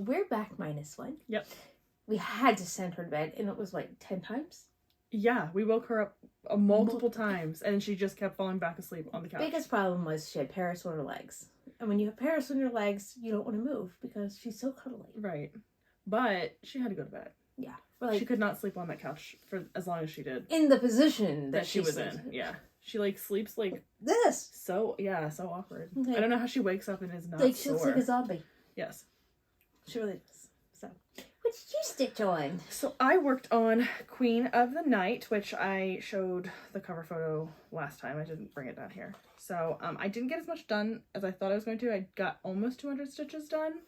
we're back -1. Yep. We had to send her to bed, and it was like 10 times. Yeah, we woke her up multiple times, and she just kept falling back asleep on the couch. Biggest problem was she had Paris on her legs. And when you have Paris on your legs, you don't want to move because she's so cuddly. Right. But she had to go to bed. Yeah. Like, she could not sleep on that couch for as long as she did. In the position that she was in. Yeah. She, like, sleeps like... this! So awkward. Okay. I don't know how she wakes up and is not like, she looks like a zombie. Yes. She really does. So, what did you stitch on? So, I worked on Queen of the Night, which I showed the cover photo last time. I didn't bring it down here. So, I didn't get as much done as I thought I was going to. I got almost 200 stitches done.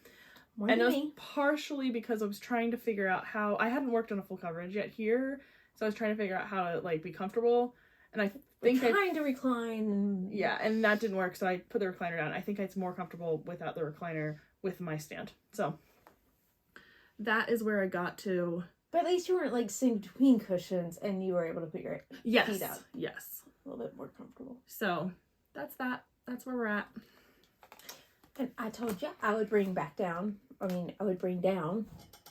More and than it was me. partially because I was trying to figure out how... I hadn't worked on a full coverage yet here, so I was trying to figure out how to, like, be comfortable. And I think trying to recline. And... Yeah, and that didn't work, so I put the recliner down. I think it's more comfortable without the recliner with my stand. So, that is where I got to. But at least you weren't, like, sitting between cushions and you were able to put your feet out. Yes. A little bit more comfortable. So, that's that. That's where we're at. And I told you I would bring down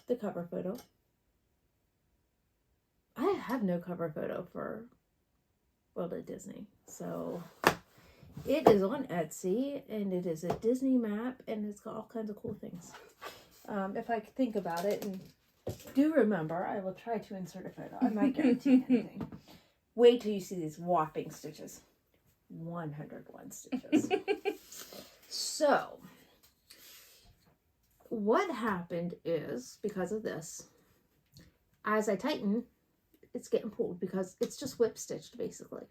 the cover photo. I have no cover photo for World of Disney. So, it is on Etsy, and it is a Disney map, and it's got all kinds of cool things. If I think about it and do remember, I will try to insert a photo. I might guarantee anything. Wait till you see these whopping stitches. 101 stitches. So, what happened is, because of this, as I tighten, it's getting pulled because it's just whip stitched, basically.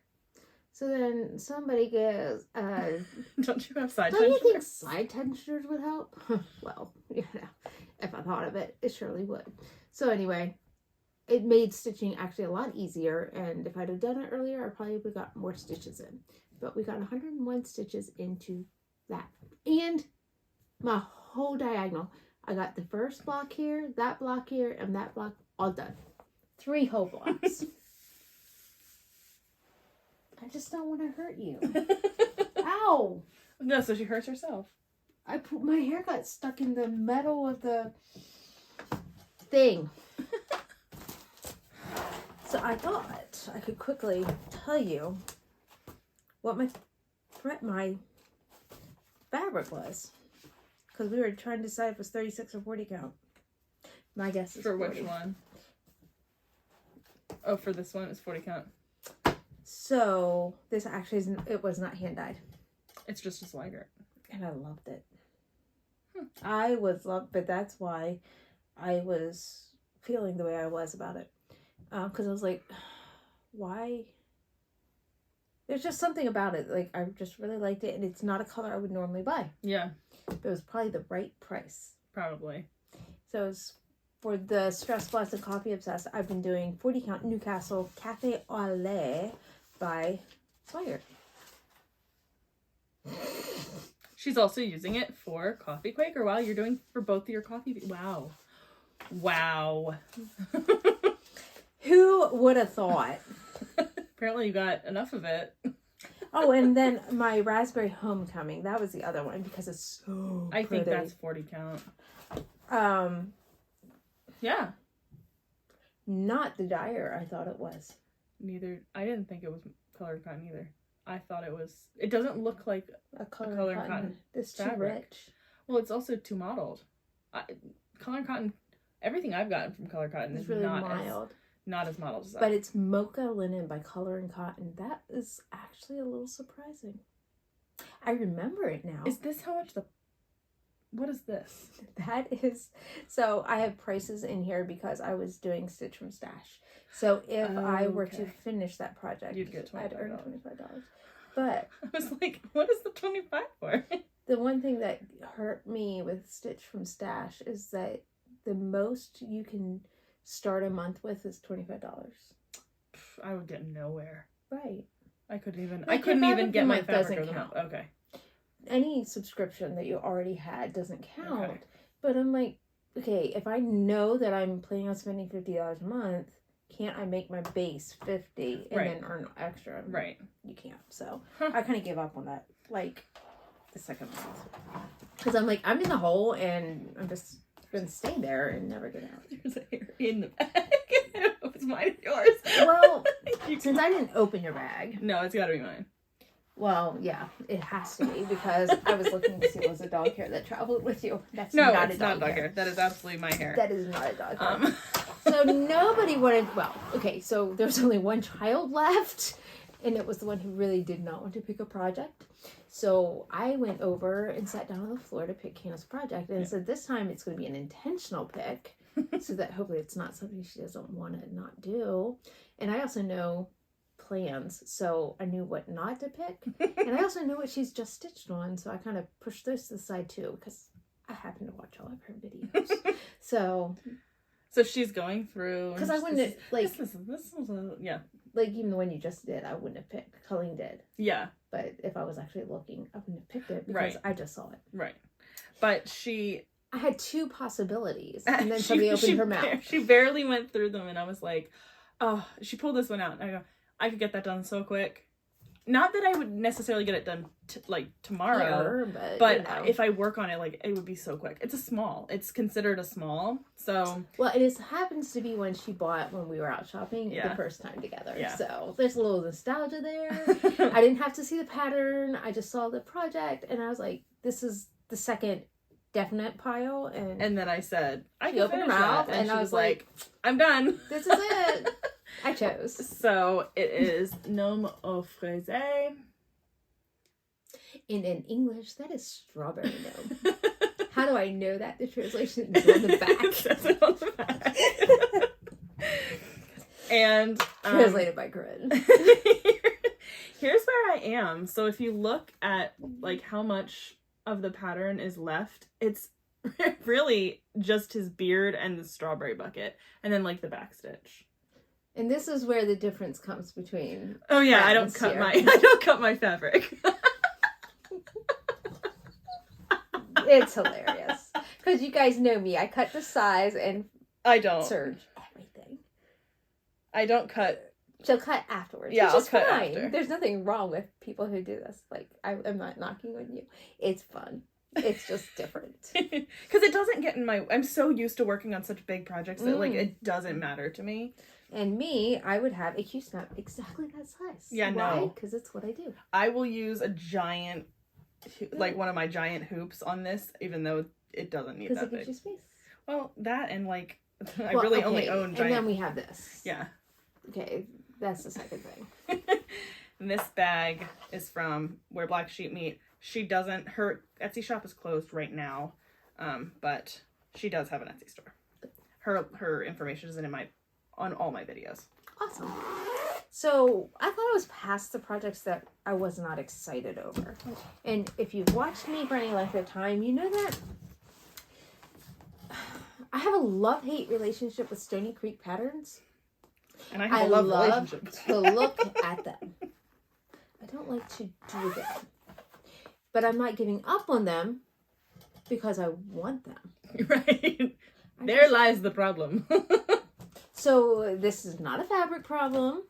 So then somebody goes, don't you have side tensioners? Don't you think side tensioners would help? Well, you know, if I thought of it, it surely would. So anyway, it made stitching actually a lot easier, and if I'd have done it earlier, I probably would have got more stitches in. But we got 101 stitches into that. And my whole diagonal. I got the first block here, that block here, and that block all done. 3 whole blocks. I just don't want to hurt you. Ow! No, so she hurts herself. My hair got stuck in the metal of the thing. So I thought I could quickly tell you what my fabric was. Because we were trying to decide if it was 36 or 40 count. My guess is For 40. which one? Oh, for this one, it's 40 count. So, this actually isn't, it was not hand dyed. It's just a swagger. And I loved it. But that's why I was feeling the way I was about it. Because I was like, why? There's just something about it. Like, I just really liked it. And it's not a color I would normally buy. Yeah. But it was probably the right price. Probably. So, it was for the Stress Blast and Coffee Obsessed, I've been doing 40 count Newcastle Cafe au lait by Swire. She's also using it for Coffee Quaker while you're doing for both of your coffee. Wow. Wow. Who would have thought? Apparently you got enough of it. Oh, and then my Raspberry Homecoming. That was the other one because it's so I pretty. think that's 40 count. Yeah. Not the dyer I thought it was. Neither. I didn't think it was colored cotton either. I thought it was. It doesn't look like a colored cotton. It's too rich. Well, it's also too mottled. Colored cotton. Everything I've gotten from colored cotton is really not mild. Not as mottled as that. But it's Mocha Linen by Color and Cotton. That is actually a little surprising. I remember it now. Is this how much the... What is this? That is... So I have prices in here because I was doing Stitch from Stash. So if I were to finish that project, you'd get $25. I'd earn $25. But... I was like, what is the 25 for? The one thing that hurt me with Stitch from Stash is that the most you can start a month with is $25. I would get nowhere. Right. I couldn't even. Like, I couldn't even get my fabric doesn't of the month. count. Okay. Any subscription that you already had doesn't count. Okay. But I'm like, okay, if I know that I'm planning on spending $50 a month, can't I make my base $50 and then earn extra? Right. You can't. So I kind of gave up on that. Like the second month, because I'm like, I'm in the hole and I'm just gonna stay there and never get out. There's a hair in the bag. I don't know if it's mine or yours. Well, since I didn't open your bag. No, it's gotta be mine. Well, yeah, it has to be because I was looking to see if it was a dog hair that traveled with you. That's No, not it's a dog not dog hair. hair. That is absolutely my hair. That is not a dog hair. So nobody wanted, well, okay, so there's only one child left, and it was the one who really did not want to pick a project. So I went over and sat down on the floor to pick Hannah's project, and I said this time it's going to be an intentional pick, so that hopefully it's not something she doesn't want to not do. And I also know plans, so I knew what not to pick, and I also know what she's just stitched on, so I kind of pushed those to the side too, because I happen to watch all of her videos. So she's going through. Because I wouldn't have, like, this was a, yeah. Like, even the one you just did, I wouldn't have picked. Colleen did. Yeah. But if I was actually looking, I wouldn't have picked it because Right. I just saw it. Right. But I had two possibilities, and then somebody opened her mouth. She barely went through them, and I was like, oh, she pulled this one out, and I go, I could get that done so quick. Not that I would necessarily get it done tomorrow, but you know. if I work on it, like, it would be so quick. It's considered a small, so. Well, it happens to be one she bought when we were out shopping the first time together. Yeah. So there's a little nostalgia there. I didn't have to see the pattern. I just saw the project, and I was like, this is the second definite pile. And then I said, I can opened her finish mouth, that. and she I was was like, I'm done. This is it. I chose. So it is Gnome au fraise. And in English, that is strawberry gnome. How do I know that? The translation is on the back. It says it on the back. And translated by Corrin. Here's where I am. So if you look at like how much of the pattern is left, it's really just his beard and the strawberry bucket, and then like the back stitch. And this is where the difference comes between. Oh yeah, I don't cut my fabric. It's hilarious because you guys know me. I cut the size and I don't serge everything. I don't cut. She'll cut afterwards. Yeah, which I'll is cut fine. after. There's nothing wrong with people who do this. Like I'm not knocking on you. It's fun. It's just different. Because it doesn't get in my. I'm so used to working on such big projects that like it doesn't matter to me. And me, I would have a Q-snap exactly that size. Yeah, Why? no. Because it's what I do. I will use a giant, like one of my giant hoops on this, even though it doesn't need that Because it gives big. you space. Well, that and like, I really only own giant. And then we have this. Yeah. Okay, that's the second thing. And this bag is from Where Black Sheep Meet. She doesn't, her Etsy shop is closed right now, but she does have an Etsy store. Her information is on all my videos. Awesome. So I thought I was past the projects that I was not excited over. And if you've watched me for any length of time, you know that I have a love-hate relationship with Stony Creek patterns. And I have a love relationship. To look at them. I don't like to do them. But I'm not giving up on them because I want them. Right. There lies the problem. So this is not a fabric problem.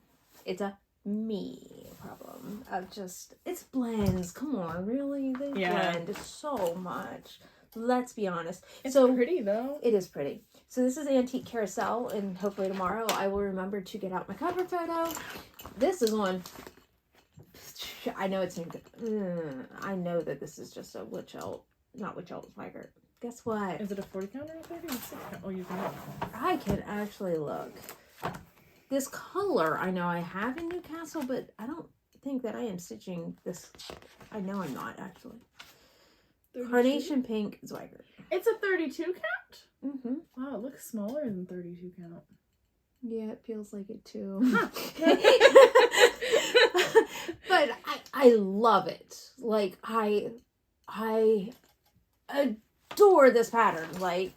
It's a me problem. It's blends. Come on, really? They blend so much. Let's be honest. It's pretty though. It is pretty. So this is Antique Carousel, and hopefully tomorrow I will remember to get out my cover photo. This is on. I know it's. I know that this is just a witch elk, not witch elk Swigert. Guess what? Is it a 40 count or a 30 count? Oh, you can look. I can actually look. This color, I know I have in Newcastle, but I don't think that I am stitching this. I know I'm not, actually. 32? Carnation Pink Swigert. It's a 32 count? Mm-hmm. Wow, it looks smaller than 32 count. Yeah, it feels like it too. Huh. But I love it. Like, I adore this pattern. Like,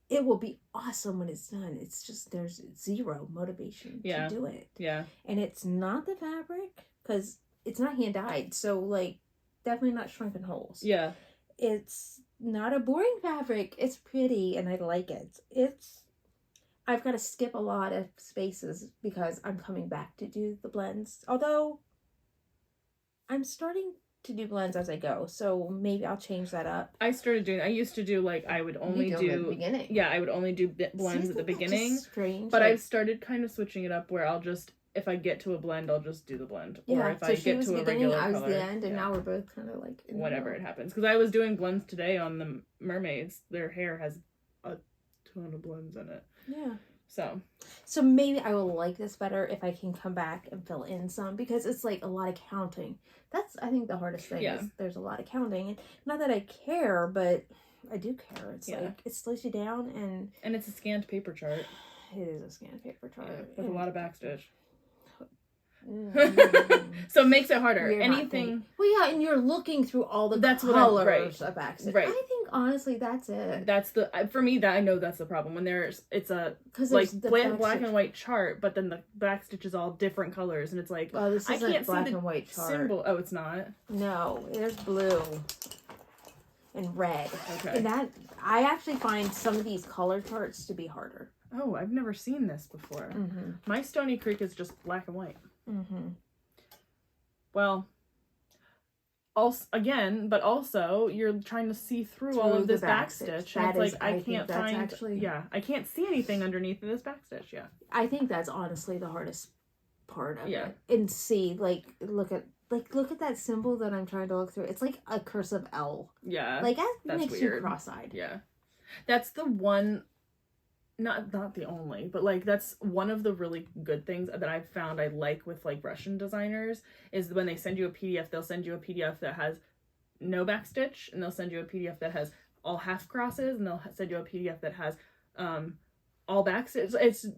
it will be awesome when it's done. It's just there's zero motivation to do it. Yeah. And it's not the fabric because it's not hand dyed. So like definitely not shrunken holes. Yeah. It's not a boring fabric. It's pretty and I like it. I've got to skip a lot of spaces because I'm coming back to do the blends. Although I'm starting to do blends as I go, so maybe I'll change that up. I used to do, like, I would only You do them at the beginning. Yeah, I would only do blends at the beginning. Strange. But I've started kind of switching it up where I'll just, if I get to a blend, I'll just do the blend. Yeah, or if I get to a regular I was color, the end, and now we're both kind of like whatever it happens. Because I was doing blends today on the mermaids. Their hair has a ton of blends in it. Yeah. So maybe I will like this better if I can come back and fill in some, because it's like a lot of counting. That's, I think, the hardest thing is there's a lot of counting. And not that I care, but I do care. It's like, it slows you down, and it's a scanned paper chart. It is a scanned paper chart. With a lot of backstitch. So it makes it harder. Anything. Well, yeah, and you're looking through all the colors of backstitch. Right. I think honestly that's it. That's for me, that I know that's the problem when it's a like black and white chart, but then the backstitch is all different colors, and it's like, oh, this isn't I can't black see the and white chart. Symbol. Oh, it's not. No, there's blue and red. Okay. And that I actually find some of these color charts to be harder. Oh, I've never seen this before. Mm-hmm. My Stony Creek is just black and white. Mm-hmm. Well, also you're trying to see through all of this backstitch. And it's like I can't find. I can't see anything underneath this backstitch. Yeah, I think that's honestly the hardest part of it. And see, like, look at that symbol that I'm trying to look through. It's like a cursive L. Yeah, like that makes you cross-eyed. Yeah, that's the one. Not the only, but like that's one of the really good things that I've found I like with like Russian designers is when they send you a PDF, they'll send you a PDF that has no backstitch, and they'll send you a PDF that has all half crosses, and they'll send you a PDF that has all backstitch.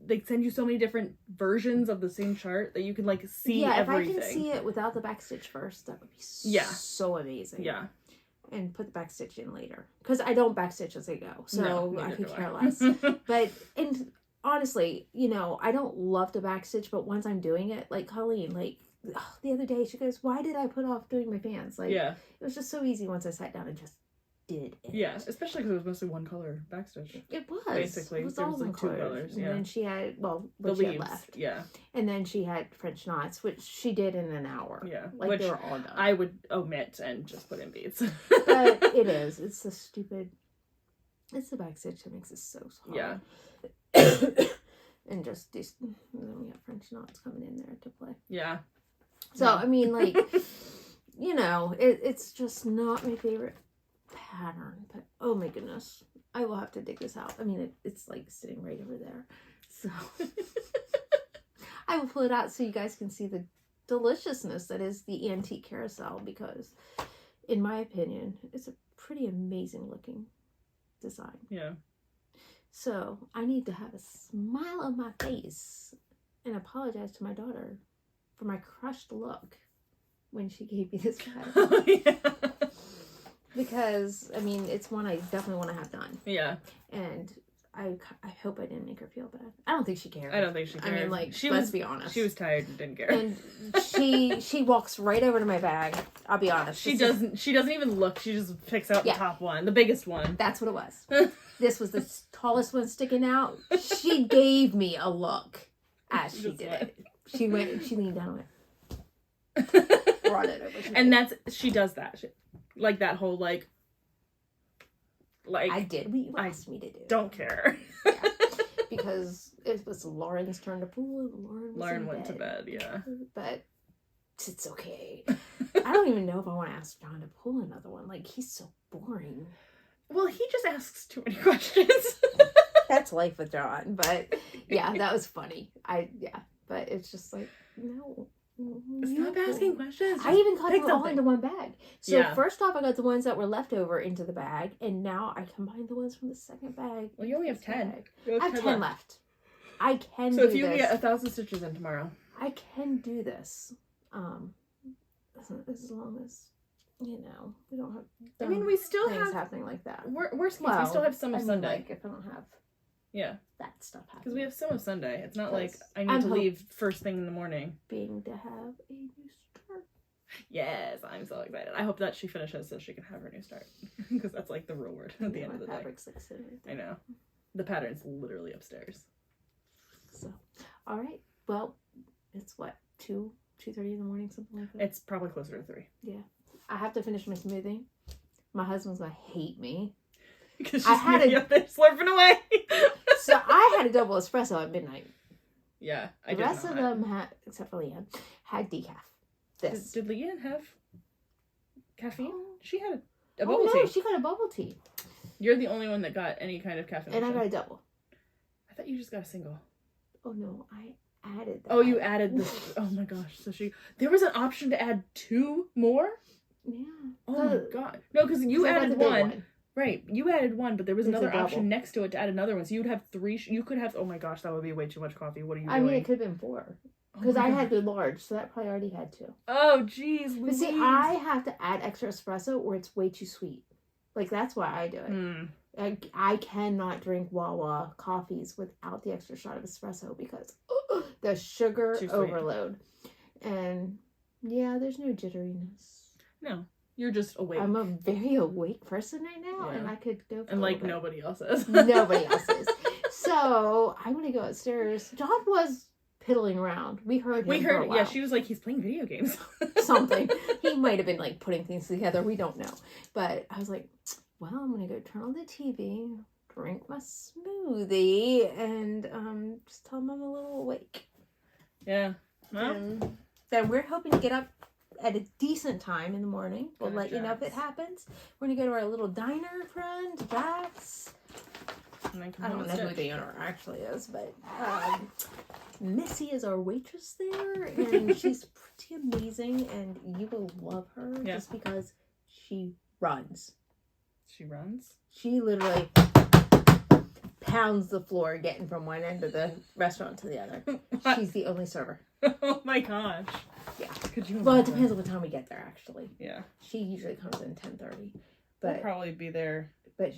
They send you so many different versions of the same chart that you can like see everything. If I can see it without the backstitch first, that would be so amazing. Yeah. And put the backstitch in later, because I don't backstitch as I go, so I could care less. But and honestly, I don't love to backstitch, but once I'm doing it, like Colleen, like the other day, she goes, "Why did I put off doing my fans?" Like, it was just so easy once I sat down and just did it. Yeah, especially because it was mostly one color backstitch. It was basically. It was there all was like two colors. And then she had what the she leaves, had left. Yeah. And then she had French knots, which she did in an hour. Yeah, like they were all done. I would omit and just put in beads. But it is. It's the stupid. It's the backstitch that makes it so hard. Yeah. And just these. And then we have French knots coming in there to play. Yeah. So I mean, like, it's just not my favorite pattern, but oh my goodness, I will have to dig this out. I mean, it's like sitting right over there, so I will pull it out so you guys can see the deliciousness that is the antique carousel, because in my opinion it's a pretty amazing looking design. Yeah. So I need to have a smile on my face and apologize to my daughter for my crushed look when she gave me this bag. Because, I mean, it's one I definitely want to have done. Yeah. And I hope I didn't make her feel bad. I don't think she cared. I don't think she cared. I mean, like, let's be honest. She was tired and didn't care. And she walks right over to my bag. I'll be honest. She doesn't even look. She just picks out the top one. The biggest one. That's what it was. This was the tallest one sticking out. She gave me a look as she did it. She leaned down and went, brought it over to me. And she does that. Like that whole like I did what you asked me to do. Don't care. Yeah. Because it was Lauren's turn to pull and Lauren went to bed, yeah. But it's okay. I don't even know if I want to ask John to pull another one. Like, he's so boring. Well, he just asks too many questions. That's life with John. But yeah, that was funny. But it's just like, no. Stop asking questions. I even got them all into one bag. So first off, I got the ones that were left over into the bag, and now I combined the ones from the second bag. Well, you only have 10. I have 10 left. I can do this. So if you get 1,000 stitches in tomorrow. I can do this. As long as, we don't have... I mean, we still have... happening like that. Worst case, we still have some of Sunday. Like, if I don't have... that stuff happens. Because we have some of Sunday. It's not like I need to leave first thing in the morning. Being to have a new start. Yes, I'm so excited. I hope that she finishes so she can have her new start. Because that's like the real word at the end of the day. I know. The pattern's literally upstairs. So, all right. Well, it's what, 2:30 in the morning, something like that? It's probably closer to 3. Yeah. I have to finish my smoothie. My husband's gonna hate me. Because she's I had maybe up there slurping away. So I had a double espresso at midnight. Yeah, I The did rest not. of them had, except for Leanne, had decaf. This. Did Leanne have caffeine? Oh. She had a Oh bubble no, tea. she got a bubble tea. You're the only one that got any kind of caffeine. And I got a double. I thought you just got a single. Oh no, I added that. Oh, you added this. Oh my gosh. So there was an option to add 2 more? Yeah. Oh my god. No, because you I got added the big one. Right. You added 1, but there was It's a another double. option next to it to add another one. So you'd have 3. You could have. Oh my gosh, that would be way too much coffee. What are you I doing? mean, it could have been 4. Oh Because my I had gosh. the large, so that probably already had 2. Oh, jeez. But see, I have to add extra espresso or it's way too sweet. Like, that's why I do it. I cannot drink Wawa coffees without the extra shot of espresso because the sugar Too sweet. overload. And, yeah, there's no jitteriness. No. You're just awake. I'm a very awake person right now, Yeah. and I could go for And a like little bit. nobody else is. Nobody else is. So, I'm going to go upstairs. John was piddling around. We heard him for a while. Yeah, she was like, he's playing video games. Something. He might have been like putting things together. We don't know. But I was like, well, I'm going to go turn on the TV, drink my smoothie, and just tell him I'm a little awake. Yeah. Well, And then we're hoping to get up at a decent time in the morning. We'll Go to let you know if it Jack's. happens. We're going to go to our little diner friend, Jack's. and then come I home don't and know who stitch. the owner actually is, but Missy is our waitress there, and she's pretty amazing, and you will love her just because she runs. She runs? She literally pounds the floor getting from one end of the restaurant to the other. What? She's the only server. Oh my gosh. Yeah. Could you Well, it imagine? depends on what time we get there, actually. Yeah. She usually comes in 10:30, We'll but probably be there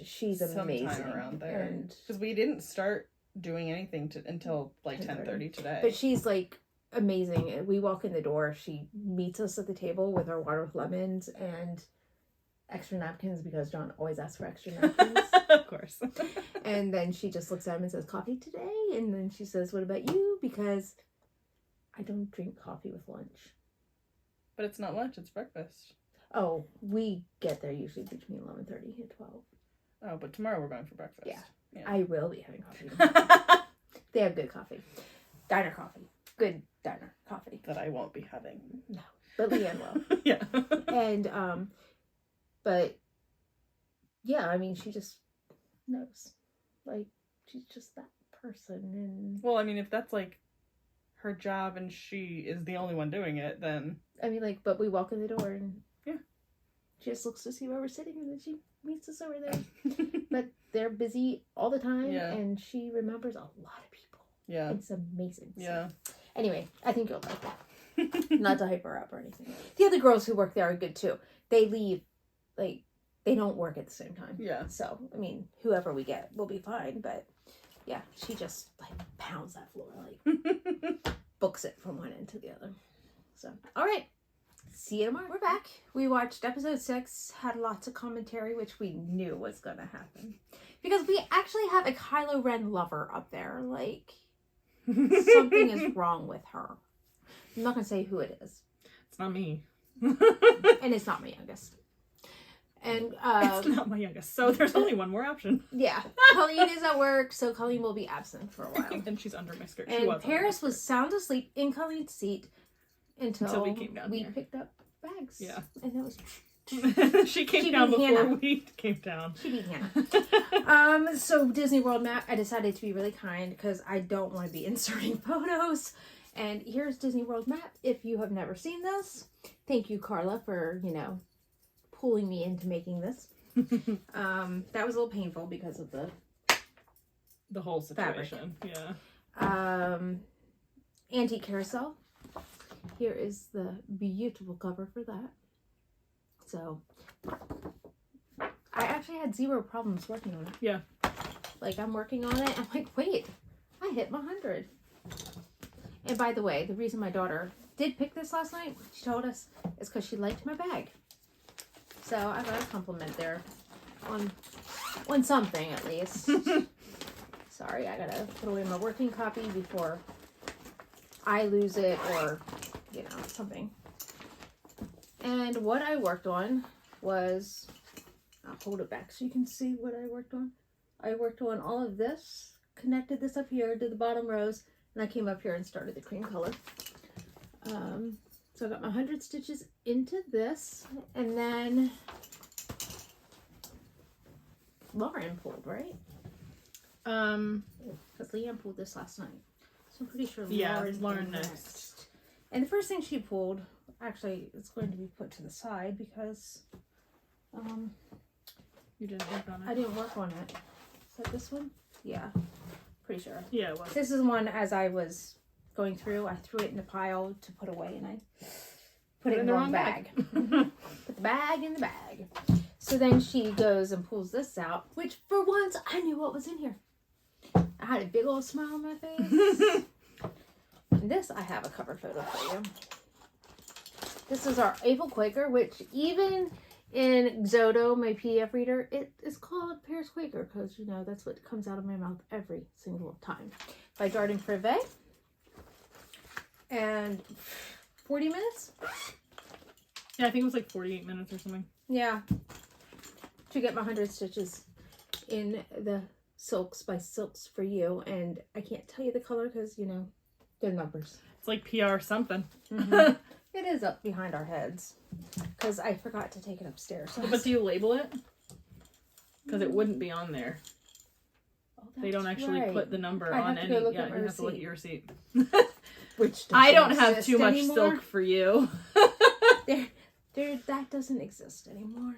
she's sometime amazing. around there. And Because we didn't start doing anything until like 10:30 today. but she's like amazing. We walk in the door, she meets us at the table with our water with lemons and extra napkins because John always asks for extra napkins. Of course. And then she just looks at him and says, "Coffee today?" And then she says, "What about you?" Because I don't drink coffee with lunch. But it's not lunch, it's breakfast. Oh, we get there usually between 11:30 and 12. Oh, but tomorrow we're going for breakfast. Yeah. Yeah. I will be having coffee. They have good coffee. Diner coffee. Good diner coffee. That I won't be having. No. But Leanne will. Yeah. And, but, yeah, I mean, she just knows. Like, she's just that person. And, Well, I mean, if that's like her job and she is the only one doing it, then I mean, like, but we walk in the door and yeah, she just looks to see where we're sitting and then she meets us over there. But they're busy all the time, Yeah. and she remembers a lot of people. yeah, It's amazing. So, yeah. anyway, I think you'll like that. Not to hype her up or anything. The other girls who work there are good too. They leave, like, they don't work at the same time. Yeah. So, I mean, whoever we get will be fine. But, yeah, she just, like, pounds that floor, like, books it from one end to the other. So, all right. See you tomorrow. We're back. We watched episode 6, had lots of commentary, which we knew was going to happen. Because we actually have a Kylo Ren lover up there. Like, something is wrong with her. I'm not going to say who it is. It's not me. And it's not my youngest. And, It's not my youngest, so there's only one more option. yeah. Colleen is at work, so Colleen will be absent for a while. And she's under my skirt. She And was under my Paris skirt. was sound asleep in Colleen's seat until we came down here. picked up bags. Yeah. And that was... She came She down beat before Hannah. we came down. She beat Hannah. So Disney World map, I decided to be really kind because I don't want to be inserting photos. And here's Disney World map. If you have never seen this, thank you, Carla, for, pulling me into making this. That was a little painful because of The whole Fabric. situation. Yeah. Antique Carousel. Here is the beautiful cover for that. So, I actually had 0 problems working on it. Yeah. Like, I'm working on it. I'm like, wait, I hit my 100. And by the way, the reason my daughter did pick this last night, she told us, is because she liked my bag. So, I got a compliment there on something, at least. Sorry, I gotta put away my working copy before I lose it or, something. And what I worked on was, I'll hold it back so you can see what I worked on. I worked on all of this, connected this up here to the bottom rows, and I came up here and started the cream color. So I got my 100 stitches into this, and then Lauren pulled, right? Because Leanne pulled this last night. So I'm pretty sure Lauren next. And the first thing she pulled, actually, it's going to be put to the side because you didn't work on it. I didn't work on it. Is that this one? Yeah, pretty sure. Yeah, it was. This is one as I was going through. I threw it in a pile to put away, and I put it in the wrong bag. Put the bag in the bag. So then she goes and pulls this out, which for once I knew what was in here. I had a big old smile on my face. And this I have a cover photo for you. This is our Able Quaker, which even in Xodo, my PDF reader, it is called Paris Quaker because, you know, that's what comes out of my mouth every single time. By Garden Privé. And 40 minutes? Yeah, I think it was like 48 minutes or something. Yeah. To get my 100 stitches in the Silks by Silks for You. And I can't tell you the color because, you know, they're numbers. It's like PR something. Mm-hmm. It is up behind our heads because I forgot to take it upstairs. But do you label it? Because it wouldn't be on there. Oh, they don't actually put the number on any. Yeah, you have to look at your receipt. Which I don't have too much anymore. silk for you. That doesn't exist anymore.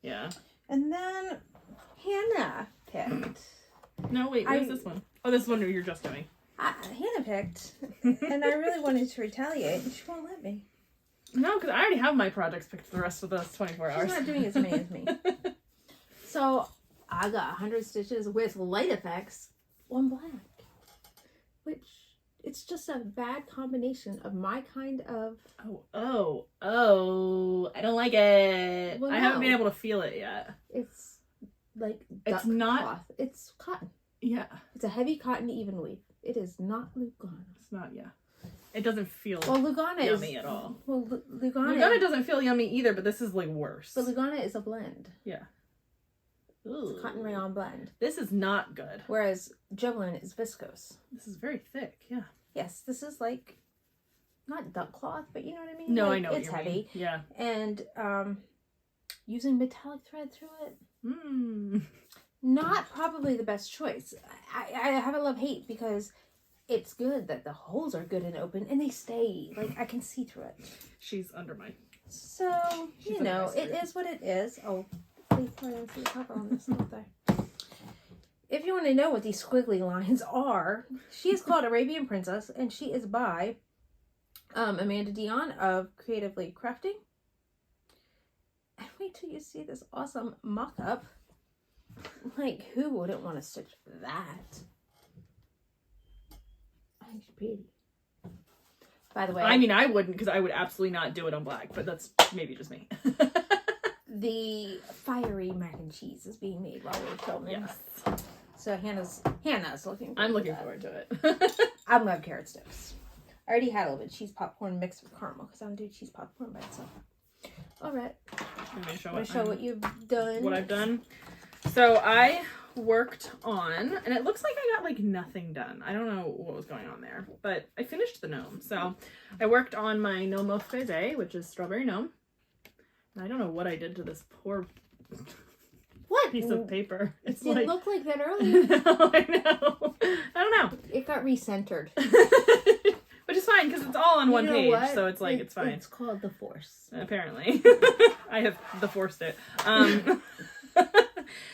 Yeah. And then Hannah picked. No, wait, where's this one? Oh, this one you're just doing. Hannah picked, and I really wanted to retaliate, and she won't let me. No, because I already have my projects picked for the rest of those 24 hours. She's not doing as many as me. So I got 100 stitches with light effects on black, which it's just a bad combination of my kind of. Oh! I don't like it. Well, I haven't been able to feel it yet. It's like it's not cloth. It's cotton. Yeah. It's a heavy cotton even weave. It is not Lugana. It's not. Yeah. It doesn't feel Lugana yummy at all. Well, Lugana doesn't feel yummy either, but this is like worse. But Lugana is a blend. Yeah. It's a cotton rayon blend. This is not good. Whereas Joblin is viscose. This is very thick. Yeah. Yes, this is like not duck cloth, but you know what I mean. No, like, I know it's what you heavy. mean. Yeah. And using metallic thread through it. Not probably the best choice. I have a love-hate because it's good that the holes are good and open and they stay. Like, I can see through it. She's under mine. So, you know, it is what it is. Oh, they didn't see the cover on this, don't they? If you want to know what these squiggly lines are, she is called Arabian Princess and she is by Amanda Dion of Creatively Crafting. And wait till you see this awesome mock-up. Like, who wouldn't want to stitch that? It's pretty. By the way, I mean, I wouldn't because I would absolutely not do it on black, but that's maybe just me. The fiery mac and cheese is being made while we're filming. Yes. So Hannah's looking. I'm looking forward to it. I love carrot sticks. I already had a little bit of cheese popcorn mixed with caramel because I don't do cheese popcorn by itself. All right. I'm going to show what you've done. What I've done. So I worked on, and it looks like I got like nothing done. I don't know what was going on there, but I finished the gnome. So I worked on my Gnome au Faiset, which is strawberry gnome. And I don't know what I did to this poor piece of paper. It didn't look like that earlier. No, I know. I don't know. It got recentered. Which is fine because it's all on one page, so it's like it's fine. It's called the Force. Apparently. I have forced it.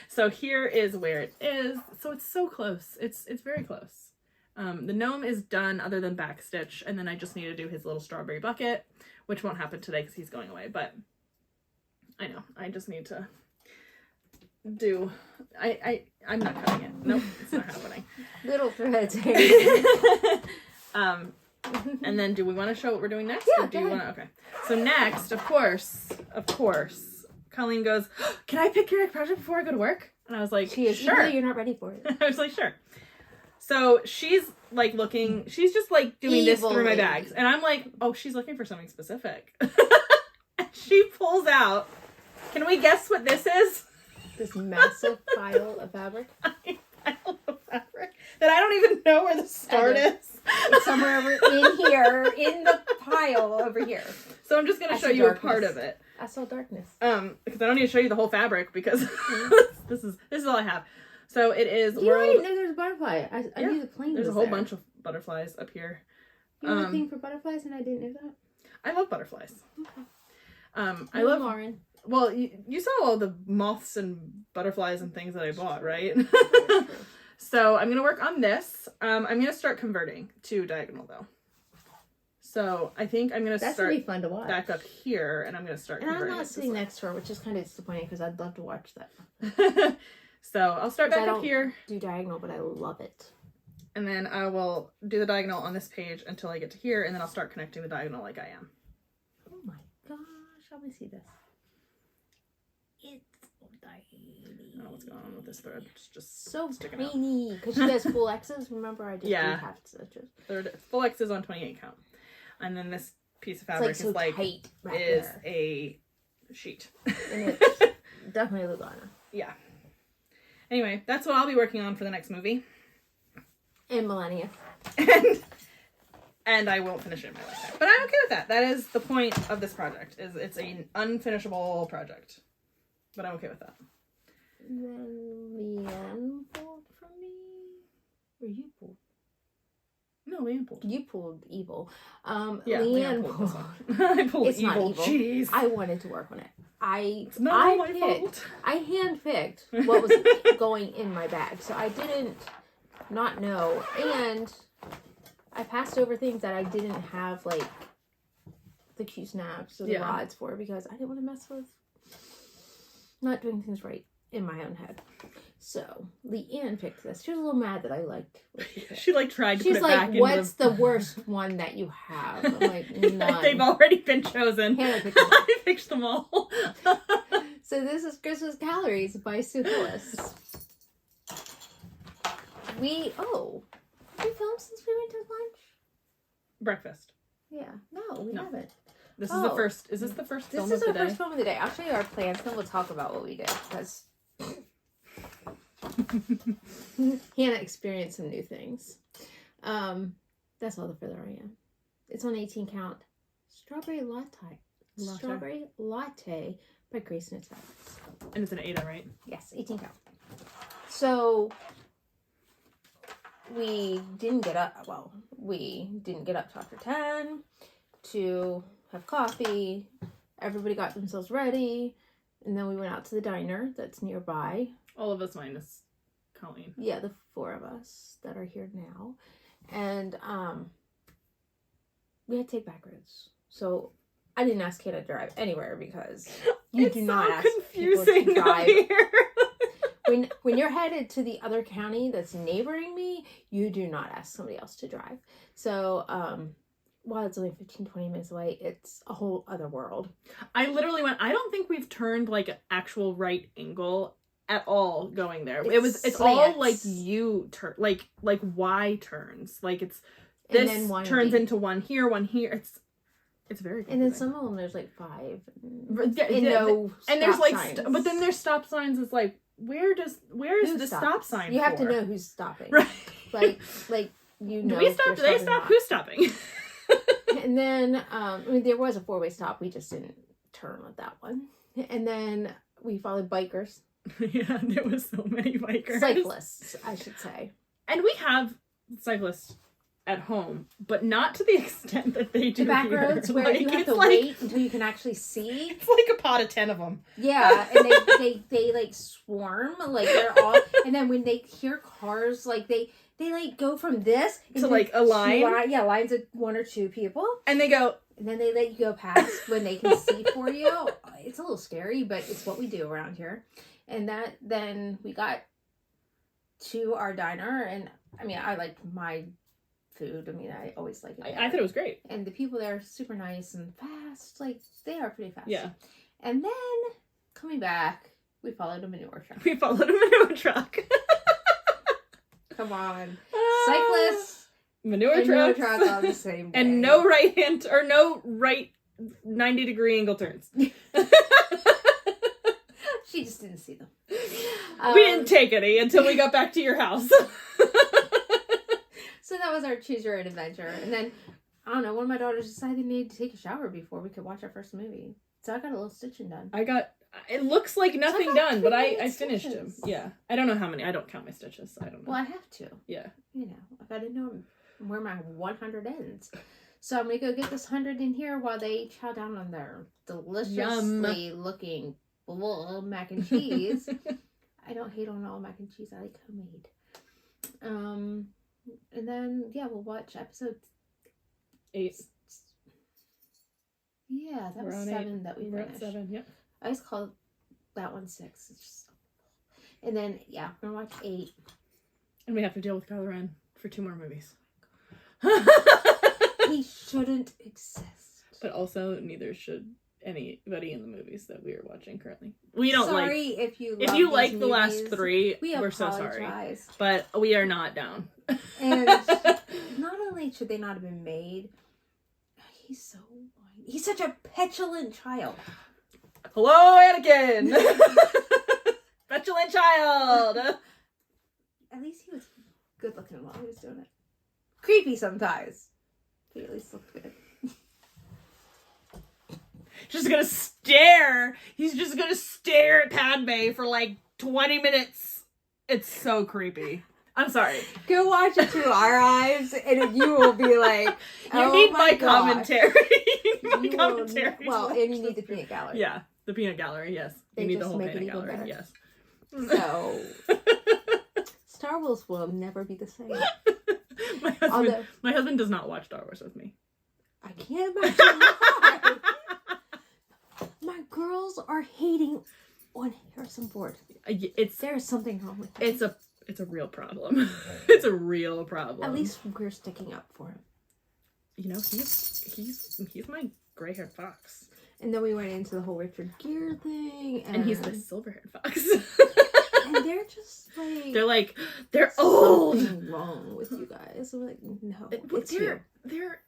So here is where it is. So it's so close. It's very close. The gnome is done other than backstitch, and then I just need to do his little strawberry bucket, which won't happen today because he's going away, but I know. I just need to do I'm not cutting it. Nope, it's not happening. Little threads. And then do we want to show what we're doing next? Yeah, or do you want to? Okay. So next, of course, Colleen goes, "Can I pick your next project before I go to work?" And I was like, "She is sure." You're not ready for it. I was like, "Sure." So she's like looking. She's just like doing this through my bags, and I'm like, "Oh, she's looking for something specific." And she pulls out. Can we guess what this is? This massive pile of fabric. Pile of fabric that I don't even know where the start is. It's somewhere over in here, in the pile over here. So I'm just gonna show you a part of it. I saw darkness. Because I don't need to show you the whole fabric because this is all I have. So it is. You already know there's a butterfly. I knew the plane. There's a whole bunch of butterflies up here. You have a thing for butterflies, and I didn't know that. I love butterflies. Okay. I love Lauren. Well, you saw all the moths and butterflies and things that I bought, right? So I'm gonna work on this. I'm gonna start converting to diagonal though. So I think I'm gonna start be fun to watch. back up here, and I'm gonna start. And converting I'm not sitting next to her, which is kind of disappointing because I'd love to watch that. So I'll start back up here. Do diagonal, but I love it. And then I will do the diagonal on this page until I get to here, and then I'll start connecting the diagonal like I am. Oh my gosh, let me see this. It's so tiny. I don't know what's going on with this thread. It's just so sticking out. tiny. Because she does full X's. Remember, I just do half stitches. Full X is on 28 count. And then this piece of fabric so tight is there. a sheet. And it's definitely Lugana. Yeah. Anyway, that's what I'll be working on for the next movie. And Millennia. And I won't finish it in my lifetime. But I'm okay with that. That is the point of this project. It's an unfinishable project. But I'm okay with that. Then Leanne pulled from me. Or you pulled? No, Leanne pulled. You pulled evil. Yeah, Leanne pulled pulled. this one. I pulled It's evil. not evil. Jeez. I wanted to work on it. It's not all my fault. I handpicked what was going in my bag, so I didn't not know, and I passed over things that I didn't have, like the Q snaps or the rods for, because I didn't want to mess with not doing things right in my own head. So Leanne picked this. She was a little mad that I liked what she picked. She tried to put it back in. She's like, "What's the worst one that you have?" I'm like, "None." They've already been chosen. Hannah picked them. I picked them all. So this is Christmas Calories by Sue Hillis. Have we filmed since we went to lunch? Breakfast. Yeah. No, we haven't. This is the first. Is this the first film of the day? This is our first film of the day. I'll show you our plans, then we'll talk about what we did, because Hannah experienced some new things. That's all the further I am. It's on 18 count. Strawberry Latte. Strawberry Latte by GraceNotesFabrics. And it's an Ada, right? Yes, 18 count. So we didn't get up till after 10 to have coffee. Everybody got themselves ready. And then we went out to the diner that's nearby. All of us minus Colleen. Yeah, the 4 of us that are here now. And we had to take back roads. So I didn't ask Kate to drive anywhere because you do not ask people to drive. When you're headed to the other county that's neighboring me, you do not ask somebody else to drive. So while it's only 15-20 minutes away, it's a whole other world. I literally went, I don't think we've turned like an actual right angle at all going there. It's all like U-turn, like Y turns. Like this turns into one here. It's very confusing. And then some of them there's like 5. And there's like signs. But then there's stop signs. It's like, where is the stop sign? You have to know who's stopping. Right. like you know. Do they stop? Who's stopping? And then there was a 4-way stop. We just didn't turn with that one. And then we followed bikers. Yeah, there was so many bikers. Cyclists, I should say. And we have cyclists at home, but not to the extent that they do the back here. Roads where you have to wait until you can actually see. It's like a pot of 10 of them. Yeah, and they like swarm, like they're all. And then when they hear cars, like they like go from this to like a line. Lines of 1 or 2 people, and they go. And then they let you go past when they can see for you. It's a little scary, but it's what we do around here. And then we got to our diner, and I mean, I liked my food. I mean, I always like it. I thought it was great. And the people there are super nice and fast. Like, they are pretty fast. Yeah. And then, coming back, we followed a manure truck. Come on. Cyclists. Manure trucks on the same day. And no right hand, or no right 90-degree angle turns. She just didn't see them. We didn't take any until we got back to your house. So that was our choose your own adventure. And then, I don't know, one of my daughters decided they needed to take a shower before we could watch our first movie. So I got a little stitching done. It looks like nothing done, but I finished stitches. them. Yeah. I don't know how many. I don't count my stitches. So I don't know. Well, I have to. Yeah. You know, I gotta know where my 100 ends. So I'm gonna go get this 100 in here while they chow down on their deliciously looking mac and cheese. I don't hate on all mac and cheese. I like homemade. And then, yeah, we'll watch episode 8. Yeah, that was 7 that we We're finished. at 7, yep. I always call that one 6. It's just... And then, yeah, we're going to watch 8. And we have to deal with Kylo Ren for 2 more movies. He shouldn't exist. But also, neither should anybody in the movies that we are watching currently. We don't sorry like... if you If love you these like the movies, last 3, we're so apologize. sorry. But we are not down. And not only should they not have been made, he's so whiny. He's such a petulant child. Hello, Anakin! Petulant child! At least he was good looking while he was doing it. Creepy sometimes. But he at least looked good. Just gonna stare. He's just gonna stare at Padme for like 20 minutes. It's so creepy. I'm sorry. Go watch it through our eyes, and you will be like, You oh need my my commentary. You need my You commentary. will, well, and you need the peanut gallery. Yeah, the peanut gallery, yes. They You need the just whole make it peanut even gallery, better. yes. So, Star Wars will never be the same. My husband does not watch Star Wars with me. I can't imagine why. My girls are hating on Harrison Ford. There's something wrong with him. It's a real problem. It's a real problem. At least we're sticking up for him. You know, he's my gray-haired fox. And then we went into the whole Richard Gere thing, And he's the silver-haired fox. And they're just like they're old. Something wrong with you guys. I'm like, no, it's you. They're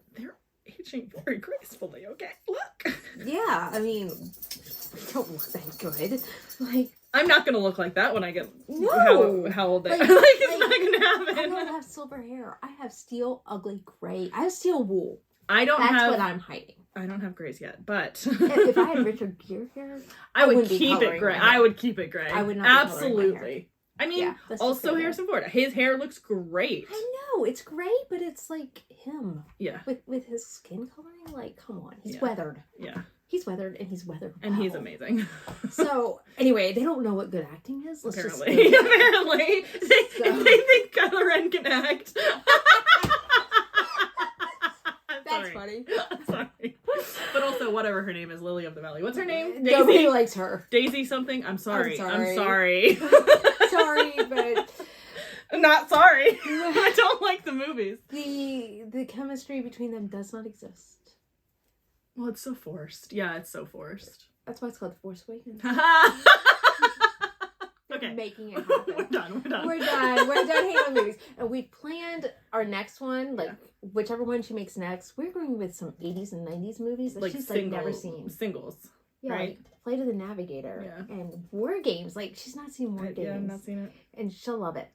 aging very gracefully. Okay, look. Yeah, I mean, we don't look that good. Like, I'm not gonna look like that when I get how old they are. Like, It's not gonna happen. I don't have silver hair. I have steel, ugly gray. I have steel wool. That's what I'm hiding. I don't have grays yet, but If I had Richard Gere hair, I would wouldn't be keep it coloring gray. my hair. I would keep it gray. I would not be coloring my hair. Absolutely. I mean, Yeah, that's just also fair. Harrison Ford. His hair looks great. I know it's great, but it's like him. Yeah. With his skin coloring, like, come on, he's Yeah. weathered. Yeah. He's weathered, and he's weathered. And he's well. amazing. So anyway, they don't know what good acting is. Let's Apparently. just Apparently. So- They think Kylo Ren can act. That's funny. I'm sorry. But also, whatever her name is, Lily of the Valley. What's her name? Nobody Daisy? likes her. Daisy something? I'm sorry. I'm I'm sorry. Sorry, but I'm not sorry. I don't like the movies. the chemistry between them does not exist. Well, it's so forced. Yeah, it's so forced. That's why it's called The Force Awakens. Okay. Making it happen. We're done. We're done hating on movies. And we planned our next one, like whichever one she makes next. We're going with some 80s and 90s movies that she's like never seen. Singles. Yeah, right? like Flight of the Navigator and War Games. Like, she's not seen War Games. Yeah, I've not seen it. And she'll love it.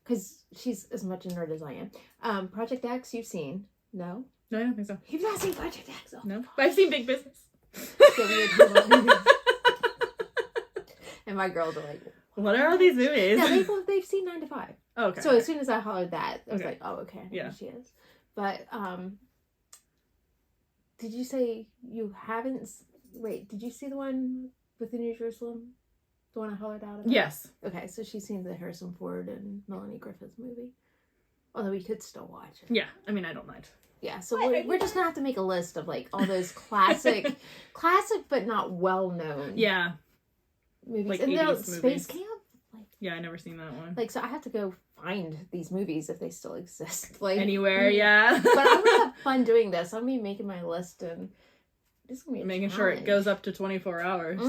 Because she's as much a nerd as I am. Project X, you've seen. No? No, I don't think so. You've not seen Project X? Oh. No. But I've seen Big Business. So weird. And my girls are like, what are all these movies? no, they've seen 9 to 5. Oh, okay. So as soon as I hollered that, I was like, oh, okay. I know who she is. But, did you say you haven't... Wait, did you see the one with the New Jerusalem? The one I hollered out about? Yes. Okay, so she's seen the Harrison Ford and Melanie Griffith movie. Although we could still watch it. Yeah, I mean, I don't mind. Yeah, so we're just gonna have to make a list of like all those classic but not well known movies. Like and 80s then movies. Space Camp. Yeah, I never seen that one. Like, so I have to go find these movies if they still exist. Like anywhere, yeah. But I'm gonna have fun doing this. I'm gonna be making my list and this is gonna be making sure it goes up to 24 hours.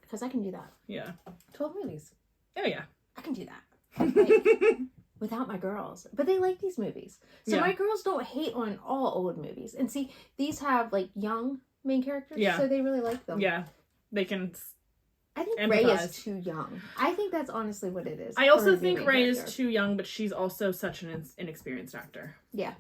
Because I can do that. Yeah. 12 movies. Oh yeah. I can do that. Like, without my girls. But they like these movies. So my girls don't hate on all old movies. And see, these have like young main characters. Yeah. So they really like them. Yeah. They can... I think empathize. Ray is too young. I think that's honestly what it is. I also think Ray is too young, but she's also such an inexperienced actor. Yeah.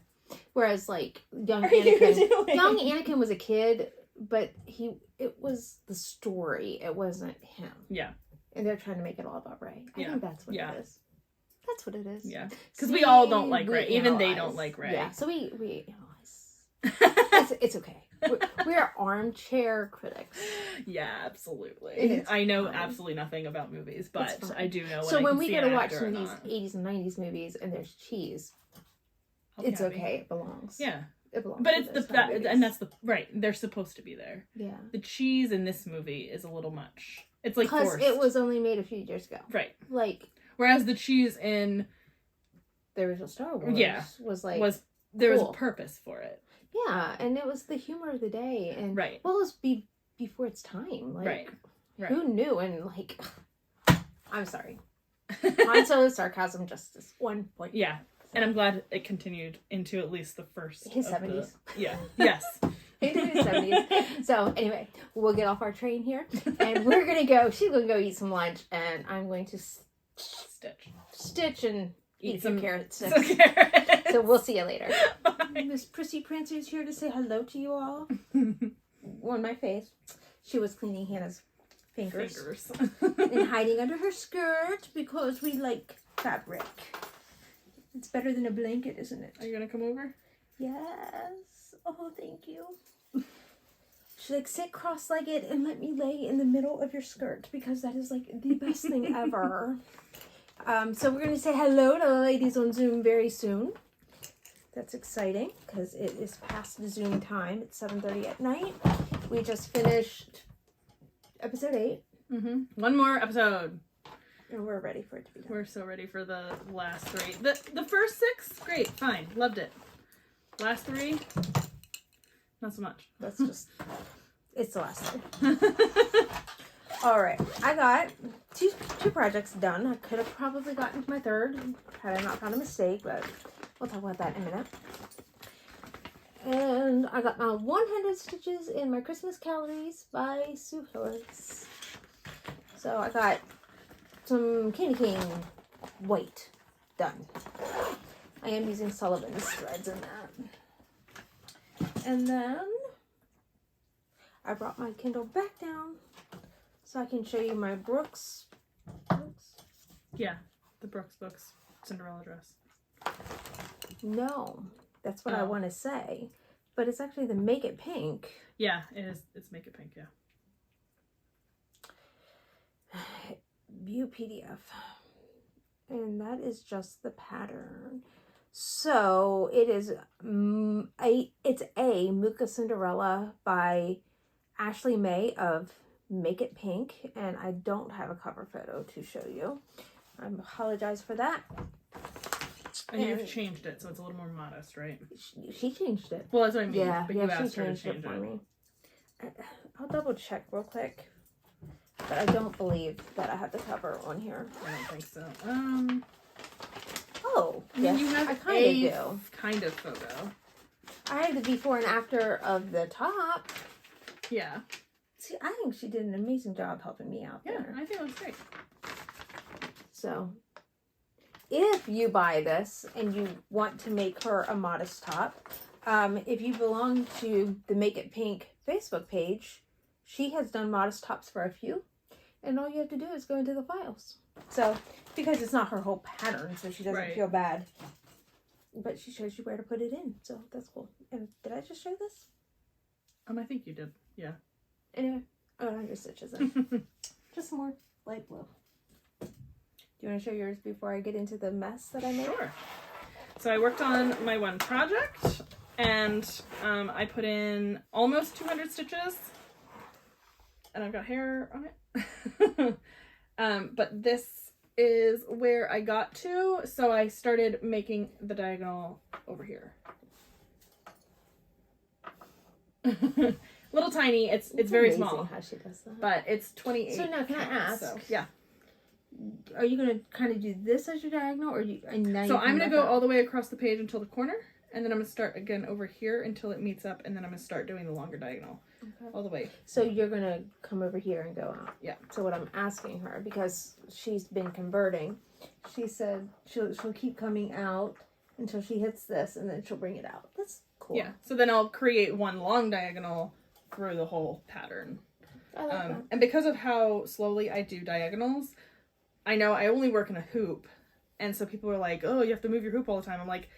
Whereas, like, young What are you Anakin... doing? Young Anakin was a kid, but it was the story. It wasn't him. Yeah. And they're trying to make it all about Ray. I think that's what it is. That's what it is. Yeah. Because we all don't like Ray. Even they don't like Ray. Yeah, so we analyze. It's okay. We're armchair critics. Yeah, absolutely. I know absolutely nothing about movies, but I do know when we go to watch some of these 80s and 90s movies and there's cheese, it's okay. It belongs. Yeah. It belongs. But it's they're supposed to be there. Yeah. The cheese in this movie is a little much. It's like because forced. it was only made a few years ago. Right. Like, whereas the cheese in the original Star Wars was there was a purpose for it. Yeah, and it was the humor of the day, and well, it was before its time. Like, right. Who knew? And like, I'm sorry, Han Solo's sarcasm just is 1 point. Yeah, and I'm glad it continued into at least the first. His 70s. Yeah. Yes. Into his 70s. So anyway, we'll get off our train here, and we're gonna go. She's gonna go eat some lunch, and I'm going to stitch and eat some carrot sticks. So we'll see you later. Miss Prissy Prancer is here to say hello to you all. On my face. She was cleaning Hannah's fingers. And hiding under her skirt because we like fabric. It's better than a blanket, isn't it? Are you going to come over? Yes. Oh, thank you. She's like, sit cross-legged and let me lay in the middle of your skirt because that is like the best thing ever. So we're going to say hello to the ladies on Zoom very soon. That's exciting because it is past the Zoom time. It's 7:30 at night. We just finished episode 8. Mm-hmm. One more episode. And we're ready for it to be done. We're so ready for the last 3. The first 6, great, fine, loved it. Last 3, not so much. That's just, it's the last 3. All right, I got two projects done. I could have probably gotten to my third had I not found a mistake, but we'll talk about that in a minute. And I got my 100 stitches in my Christmas calories by Sue Hillis. So I got some Candy Cane white done. I am using Sullivan's threads in that. And then I brought my Kindle back down so I can show you my Brooks books. Yeah, the Brooks books, Cinderella dress. No, that's what I want to say. But it's actually the Make It Pink. Yeah, it is. It's Make It Pink, yeah. View PDF. And that is just the pattern. So it is it's a Muka Cinderella by Ashley May of Make It Pink. And I don't have a cover photo to show you. I apologize for that. And you've changed it, so it's a little more modest, right? She changed it. Well, that's what I mean. Yeah, but you asked her to changed it change for it. me. I'll double check real quick. But I don't believe that I have the cover on here. I don't think so. Oh, yes, you have I kind of do. Kind of photo. I have the before and after of the top. Yeah. See, I think she did an amazing job helping me out there. I think it was great. So, if you buy this and you want to make her a modest top, if you belong to the Make It Pink Facebook page, she has done modest tops for a few. And all you have to do is go into the files. So, because it's not her whole pattern, so she doesn't feel bad. But she shows you where to put it in. So, that's cool. And did I just show this? I think you did. Yeah. Anyway, I'm going to your stitches in. Just some more light blue. Do you want to show yours before I get into the mess that I made? Sure. So I worked on my one project, and I put in almost 200 stitches, and I've got hair on it. But this is where I got to, so I started making the diagonal over here. Little tiny, it's very small. How she does that. But it's 28. So now, can I ask? So, yeah. Are you going to kind of do this as your diagonal, or I'm going to go all the way across the page until the corner, And then I'm going to start again over here until it meets up, and then I'm going to start doing the longer diagonal all the way. So you're going to come over here and go out. Yeah. So what I'm asking her, because she's been converting, she said she'll keep coming out until she hits this, and then she'll bring it out. That's cool. Yeah. So then I'll create one long diagonal through the whole pattern. I like that. And because of how slowly I do diagonals, I know I only work in a hoop. And so people are like, oh, you have to move your hoop all the time. I'm like,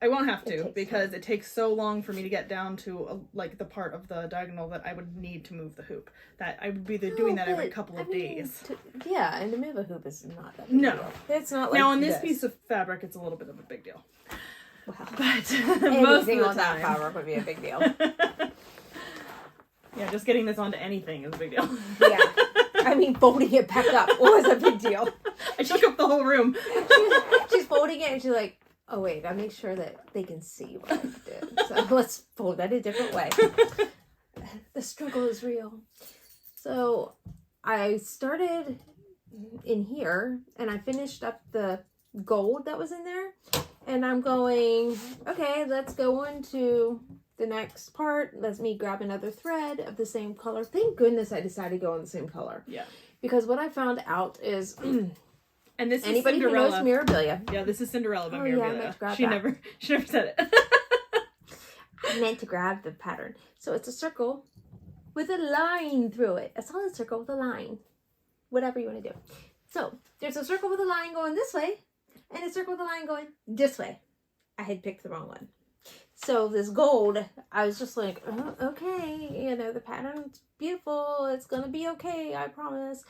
I won't have to, because it takes so long for me to get down to like the part of the diagonal that I would need to move the hoop. That I would be doing that every couple of days. Yeah, and to move a hoop is not that big deal. It's not like now on this piece of fabric, it's a little bit of a big deal. Wow. But most of the time, fabric would be a big deal. Yeah, just getting this onto anything is a big deal. Yeah. I mean, folding it back up was a big deal. I took up the whole room. She's folding it and she's like, oh wait, I make sure that they can see what I did. So let's fold that a different way. The struggle is real. So I started in here and I finished up the gold that was in there. And I'm going, okay, let's go on to the next part. Let me grab another thread of the same color. Thank goodness I decided to go on the same color. Yeah. Because what I found out is... And this anybody is who knows Cinderella. Mirabilia. Yeah, this is Cinderella by Oh, yeah, I Mirabilia. meant to grab She that. never said it. I meant to grab the pattern. So it's a circle with a line through it. A solid circle with a line. Whatever you want to do. So there's a circle with a line going this way and a circle with a line going this way. I had picked the wrong one. So this gold, I was just like, oh, okay, you know, the pattern's beautiful. It's going to be okay, I promise.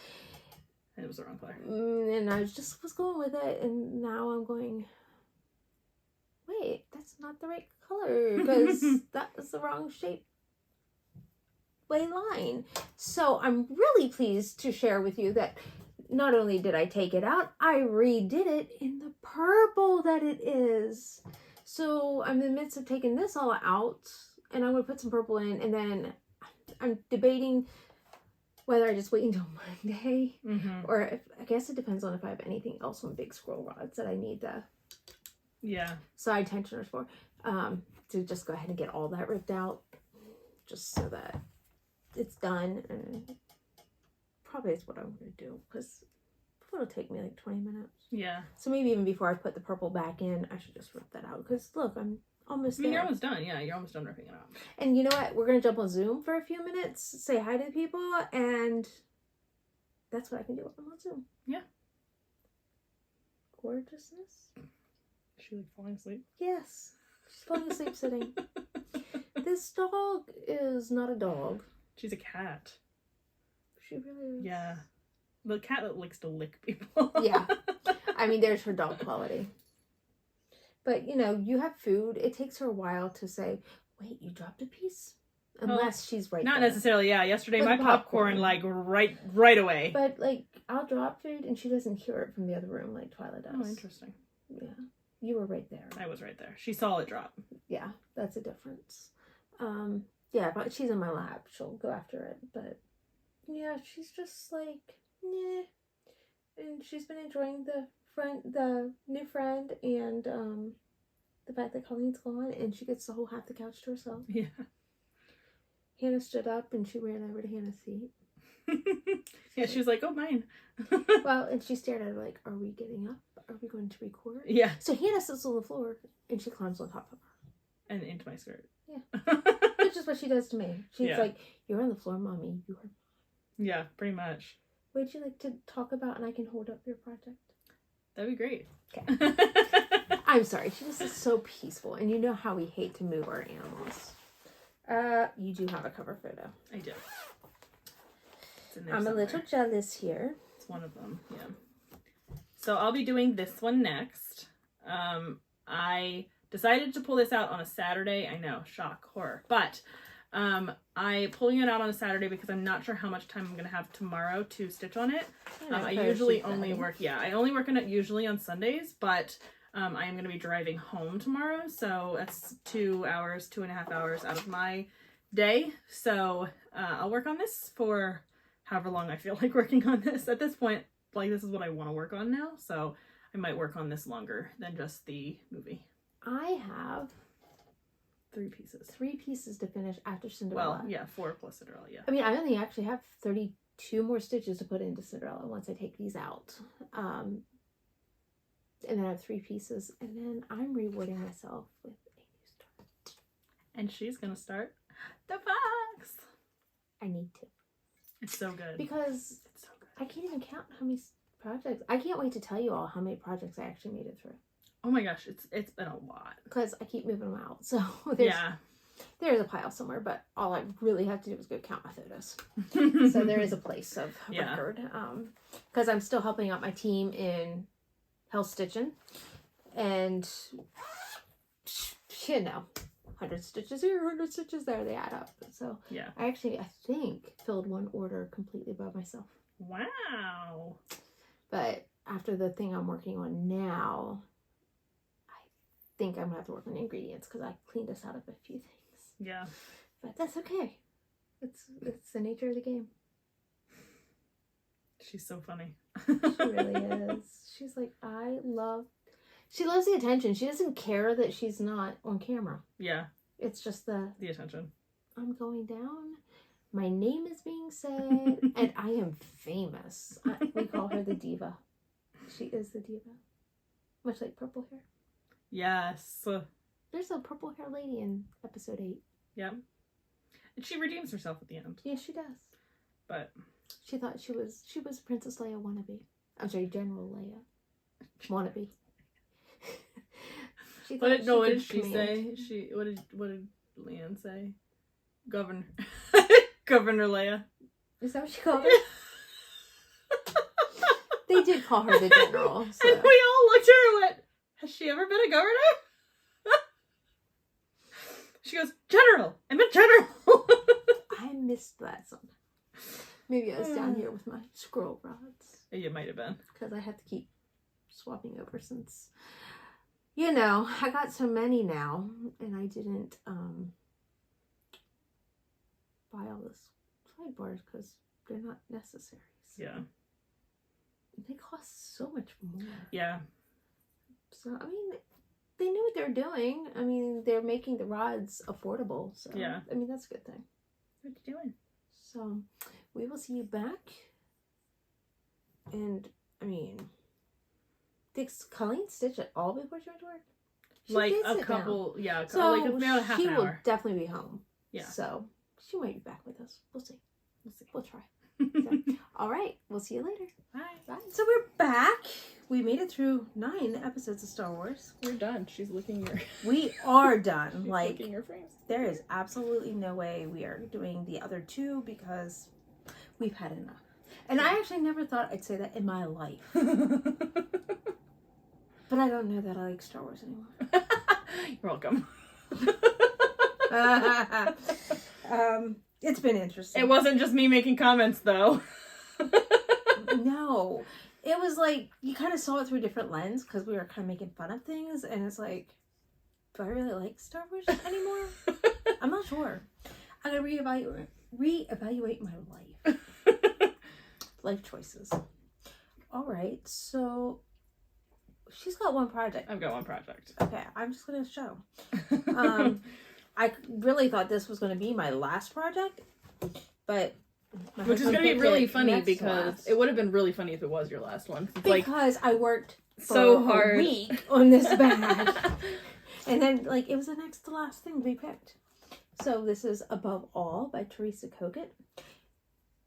And it was the wrong color. And I was going with it. And now I'm going, wait, that's not the right color because that was the wrong shape line. So I'm really pleased to share with you that not only did I take it out, I redid it in the purple that it is. So I'm in the midst of taking this all out, and I'm going to put some purple in, and then I'm debating whether I just wait until Monday, or I guess it depends on if I have anything else on big scroll rods that I need the side tensioners for, to just go ahead and get all that ripped out, just so that it's done, and probably is what I'm going to do, because it'll take me like 20 minutes. Yeah. So maybe even before I put the purple back in, I should just rip that out. Because look, I'm almost there. You're almost done. Yeah, you're almost done ripping it out. And you know what? We're going to jump on Zoom for a few minutes, say hi to people, and that's what I can do when I'm on Zoom. Yeah. Gorgeousness. Is she like falling asleep? Yes. She's falling asleep sitting. This dog is not a dog. She's a cat. She really is. Yeah. The cat that likes to lick people. Yeah. I mean, there's her dog quality. But, you know, you have food. It takes her a while to say, wait, you dropped a piece? Unless she's right Not there. necessarily, yeah. Yesterday, With my popcorn, like, right away. But, like, I'll drop food and she doesn't hear it from the other room like Twyla does. Oh, interesting. Yeah. You were right there. I was right there. She saw it drop. Yeah, that's a difference. Yeah, but she's in my lap. She'll go after it. But, yeah, she's just like, nah. And she's been enjoying the new friend, and the fact that Colleen's gone, and she gets the whole half the couch to herself. Yeah. Hannah stood up and she ran over to Hannah's seat. Yeah, she was like, oh, mine. Well, and she stared at her like, are we getting up? Are we going to record? Yeah. So Hannah sits on the floor and she climbs on top of her. And into my skirt. Yeah. Which is what she does to me. She's like, you're on the floor, Mommy. You are. Yeah, pretty much. Would you like to talk about and I can hold up your project? That'd be great. Okay. I'm sorry. She just is so peaceful. And you know how we hate to move our animals. You do have a cover photo. I do. I'm a little jealous here. It's one of them, yeah. So I'll be doing this one next. I decided to pull this out on a Saturday. I know, shock, horror. But I pulling it out on a Saturday because I'm not sure how much time I'm going to have tomorrow to stitch on it. I usually only work, I only work on it usually on Sundays, but I am going to be driving home tomorrow. So that's 2.5 hours out of my day. So I'll work on this for however long I feel like working on this. At this point, like, this is what I want to work on now. So I might work on this longer than just the movie. I have 3 pieces. 3 pieces to finish after Cinderella. Well, yeah, 4 plus Cinderella, yeah. I mean, I only actually have 32 more stitches to put into Cinderella once I take these out. And then I have 3 pieces. And then I'm rewarding myself with a new start. And she's going to start the box. I need to. It's so good. Because it's so good. I can't even count how many projects. I can't wait to tell you all how many projects I actually made it through. Oh my gosh, it's been a lot. Because I keep moving them out. So there's a pile somewhere, but all I really have to do is go count my photos. So there is a place of record. Because I'm still helping out my team in Hell Stitching. And, 100 stitches here, 100 stitches there, they add up. So I think, filled one order completely by myself. Wow. But after the thing I'm working on now, I think I'm going to have to work on the ingredients because I cleaned us out of a few things. Yeah. But that's okay. It's the nature of the game. She's so funny. She really is. She's like, she loves the attention. She doesn't care that she's not on camera. Yeah. It's just the attention. I'm going down. My name is being said. And I am famous. We call her the diva. She is the diva. Much like purple hair. Yes. There's a purple hair lady in episode 8. Yeah. And she redeems herself at the end. Yes, she does. But she thought she was Princess Leia wannabe. I'm sorry, General Leia wannabe. What did she say? What did Leanne say? Governor Leia. Is that what she called her? They did call her the general. So. And we all looked at her and went, has she ever been a governor? She goes, General! I meant General! I missed that sometimes. Maybe I was down here with my scroll rods. You might have been. Because I had to keep swapping over since, I got so many now, and I didn't buy all the sidebars because they're not necessary. So. Yeah. They cost so much more. Yeah. So, I mean, they knew what they were doing. I mean, they're making the rods affordable. So, yeah. I mean, that's a good thing. What are you doing? So, we will see you back. And, I mean, did Colleen stitch it all before she went to work? She like a couple, down. Yeah. So, like about half an hour. She will definitely be home. Yeah. So, she might be back with us. We'll see. We'll try. So, all right. We'll see you later. Bye. Bye. So we're back. We made it through 9 episodes of Star Wars. We're done. She's licking your... We are done. She's like, licking your frames. There is absolutely no way we are doing the other 2 because we've had enough. And I actually never thought I'd say that in my life. But I don't know that I like Star Wars anymore. You're welcome. It's been interesting. It wasn't just me making comments, though. No. It was like, you kind of saw it through a different lens because we were kind of making fun of things. And it's like, do I really like Star Wars anymore? I'm not sure. I'm going to reevaluate my life. Life choices. All right. So, she's got one project. I've got one project. Okay. I'm just going to show. I really thought this was going to be my last project, but which is going to be really funny because it would have been really funny if it was your last one. Because I worked so hard a week on this bag, and then it was the next to last thing we picked. So this is Above All by Teresa Kogut.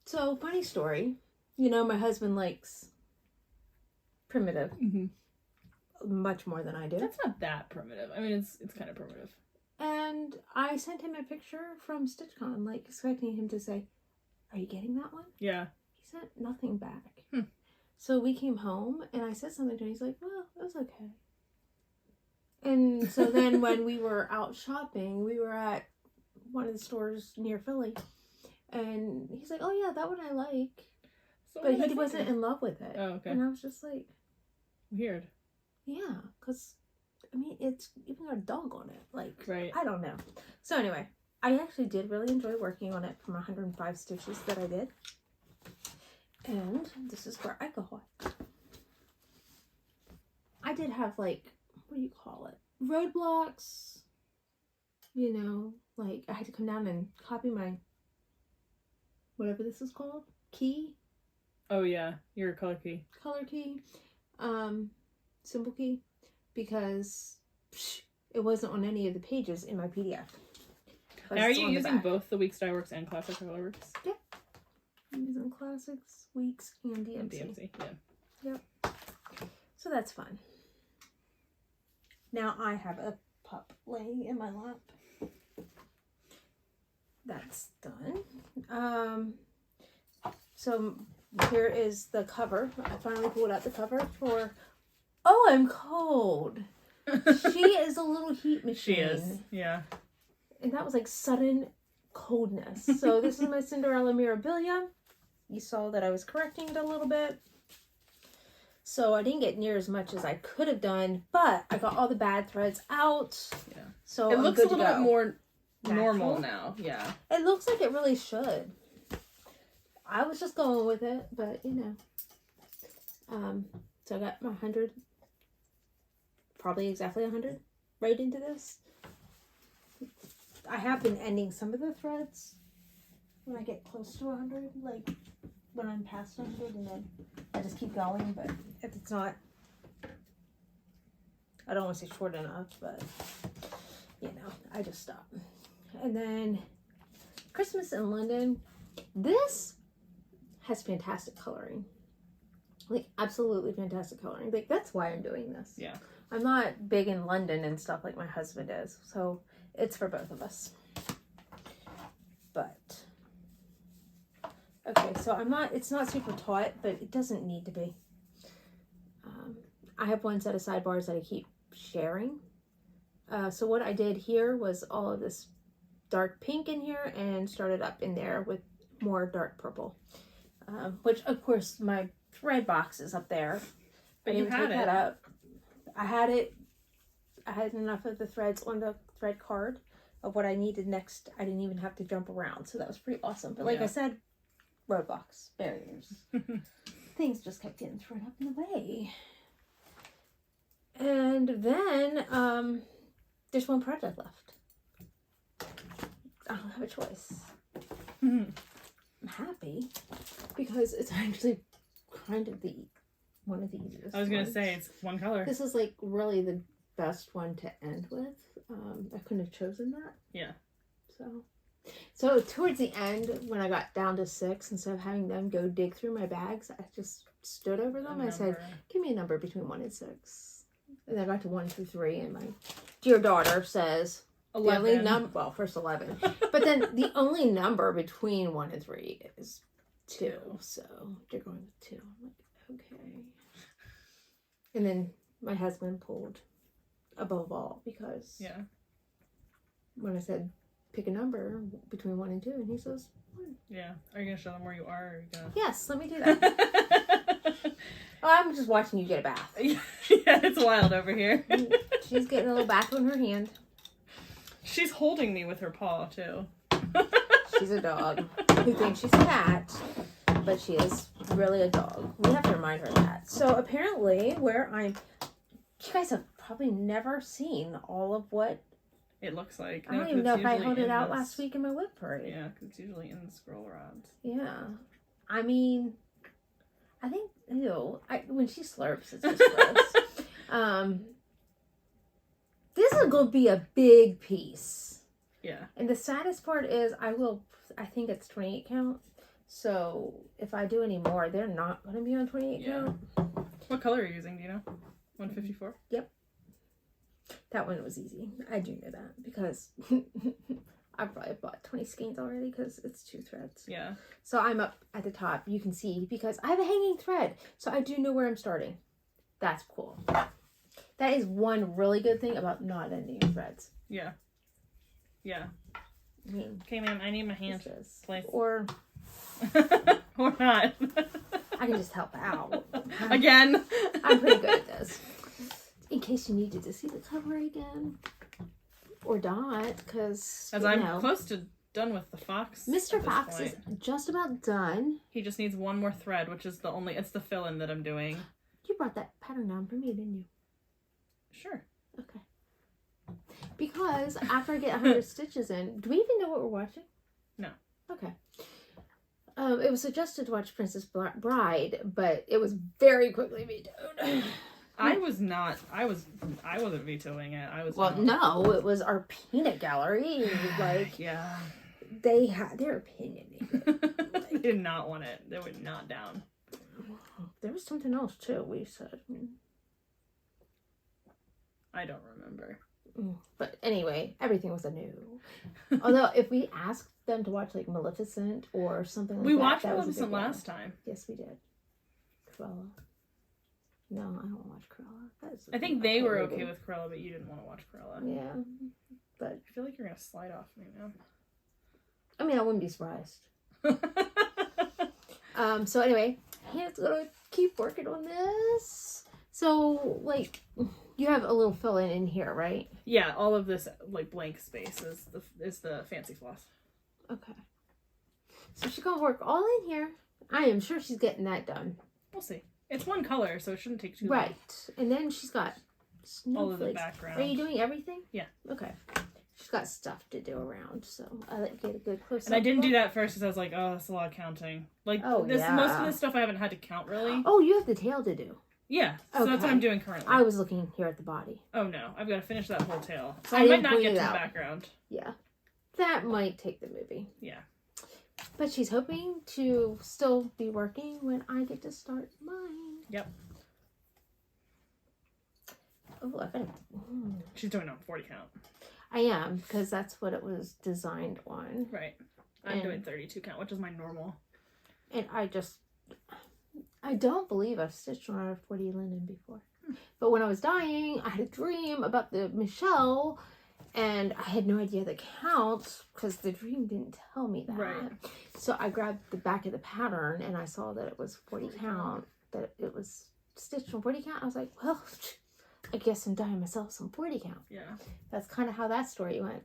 So funny story, my husband likes primitive much more than I do. That's not that primitive. I mean, it's kind of primitive. And I sent him a picture from StitchCon, expecting him to say, are you getting that one? Yeah. He sent nothing back. So we came home, and I said something to him. He's like, well, it was okay. And so then when we were out shopping, we were at one of the stores near Philly. And he's like, oh, yeah, that one I like. So but he wasn't in love with it. Oh, okay. And I was just like... Weird. Yeah, because... I mean, it's even got a dog on it. Right. I don't know. So anyway, I actually did really enjoy working on it from 105 stitches that I did. And this is where I go on. I did have what do you call it? Roadblocks. you know, like I had to come down and copy my, whatever this is called, key. Oh yeah, your color key. Color key, symbol key, because it wasn't on any of the pages in my PDF. Now, are you using both the Weeks Dye Works and Classic Colorworks? Yep. I'm using Classics, Weeks, and DMC. And DMC, yeah. Yep. So that's fun. Now I have a pup laying in my lap. That's done. So here is the cover. I finally pulled out the cover for... Oh, I'm cold. She is a little heat machine. She is, yeah. And that was like sudden coldness. So this is my Cinderella Mirabilia. You saw that I was correcting it a little bit. So I didn't get near as much as I could have done, but I got all the bad threads out. Yeah. So it I'm looks good a little to bit go. more normal Natural. now. Yeah. It looks like it really should. I was just going with it, but you know. So I got my 100, probably exactly 100 right into this. I have been ending some of the threads when I get close to 100, like when I'm past 100, and then I just keep going, but if it's not, I don't want to say short enough, but you know, I just stop. And then Christmas in London, this has fantastic coloring, like absolutely fantastic coloring. Like that's why I'm doing this. Yeah. I'm not big in London and stuff like my husband is, so it's for both of us. But okay, so it's not super taut, but it doesn't need to be. I have one set of sidebars that I keep sharing. So what I did here was all of this dark pink in here and started up in there with more dark purple. Which of course my thread box is up there. But I you didn't had take it. that up. I had enough of the threads on the thread card of what I needed next. I didn't even have to jump around, so that was pretty awesome. But like Yeah. I said, roadblocks, barriers, things just kept getting thrown up in the way. And then there's one project left. I don't have a choice. I'm happy because it's actually kind of one of the easiest. I was gonna ones. say it's one color. This is like really the best one to end with. I couldn't have chosen that. Yeah. So towards the end, when I got down to 6, instead of having them go dig through my bags, I just stood over them. I said, "Give me a number between 1 and 6." And then I got to 1 through 3, and my dear daughter says, 11. The only number, well, first 11, but then the only number between 1 and 3 is 2. So you're going with 2. I'm like, okay. And then my husband pulled above all because Yeah. when I said pick a number between 1 and 2, and he says 1. Yeah. Are you gonna show them where you are? Or are you gonna... Yes, let me do that. I'm just watching you get a bath. Yeah, it's wild over here. She's getting a little bath on her hand. She's holding me with her paw too. She's a dog who thinks she's a cat, but she is really a dog. We have to remind her of that. So apparently you guys have probably never seen all of what It looks like. I don't even know if I held it out last week in my wood parade. Yeah, because it's usually in the scroll rods. Yeah. I mean, I think, when she slurps, it's just gross. This is going to be a big piece. Yeah. And the saddest part is I think it's 28 count. So if I do any more, they're not going to be on 28 count. What color are you using? Do you know? 154? Yep. That one was easy. I do know that because I probably bought 20 skeins already because it's 2 threads. Yeah. So I'm up at the top. You can see because I have a hanging thread. So I do know where I'm starting. That's cool. That is one really good thing about not ending your threads. Yeah. Yeah. I mean, okay, ma'am, I need my hand. Please. Or or not. I can just help out. Again. I'm pretty good at this. In case you needed to see the cover again. Or not, because As I'm close to done with the fox. Mr. Fox is just about done. He just needs one more thread, which is it's the fill-in that I'm doing. You brought that pattern down for me, didn't you? Sure. Okay. Because after I get 100 stitches in, do we even know what we're watching? No. Okay. It was suggested to watch Princess Bride, but it was very quickly vetoed. I wasn't vetoing it. Well, no, it was our peanut gallery. Like, yeah. They had their opinion. They did not want it. They were not down. There was something else too, we said. I don't remember. But anyway, everything was a no. Although, if we asked them to watch like Maleficent or something like that. We watched Maleficent last time. Yes, we did. Cruella. No, I don't watch Cruella. I think they were okay with Cruella, but you didn't want to watch Cruella. Yeah. But I feel like you're going to slide off me now. I mean, I wouldn't be surprised. So anyway, Hannah's gonna keep working on this. So, like, you have a little fill-in in here, right? Yeah, all of this, like, blank space is the fancy floss. Okay. So she's gonna work all in here. I am sure she's getting that done. We'll see. It's one color, so it shouldn't take too long. Right. And then she's got snowflakes. All of the background. Are you doing everything? Yeah. Okay. She's got stuff to do around, so I like to get a good close-up. And I didn't do that first because I was like, oh, that's a lot of counting. Like, most of this stuff I haven't had to count, really. Oh, you have the tail to do. Yeah, so that's what I'm doing currently. I was looking here at the body. Oh, no. I've got to finish that whole tail. So I might not get to the background. Yeah. That might take the movie. Yeah. But she's hoping to still be working when I get to start mine. Yep. Oh, I gotta... She's doing it on 40 count. I am, because that's what it was designed on. Right. I'm doing 32 count, which is my normal. And I don't believe I've stitched on a 40 linen before. But when I was dying, I had a dream about the Michelle, and I had no idea the count, because the dream didn't tell me that. Right. So I grabbed the back of the pattern, and I saw that it was 40 count, that it was stitched on 40 count. I was like, well... I guess I'm dyeing myself some 40 count. Yeah. That's kind of how that story went.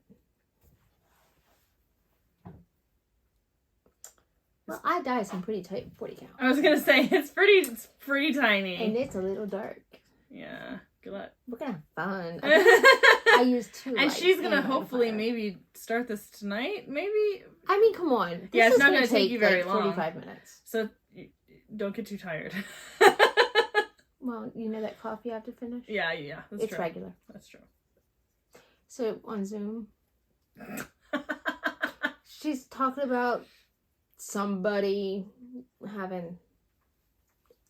Well, I dye some pretty tight 40 count. I was going to say, it's pretty tiny. And it's a little dark. Yeah. Good luck. We're going to have fun. I used 2 And she's going to hopefully maybe start this tonight, maybe? I mean, come on. This it's not going to take you very long. 45 minutes. So don't get too tired. Well, you know that coffee I have to finish? Yeah, that's it's true. regular. That's true. So, on Zoom, she's talking about somebody having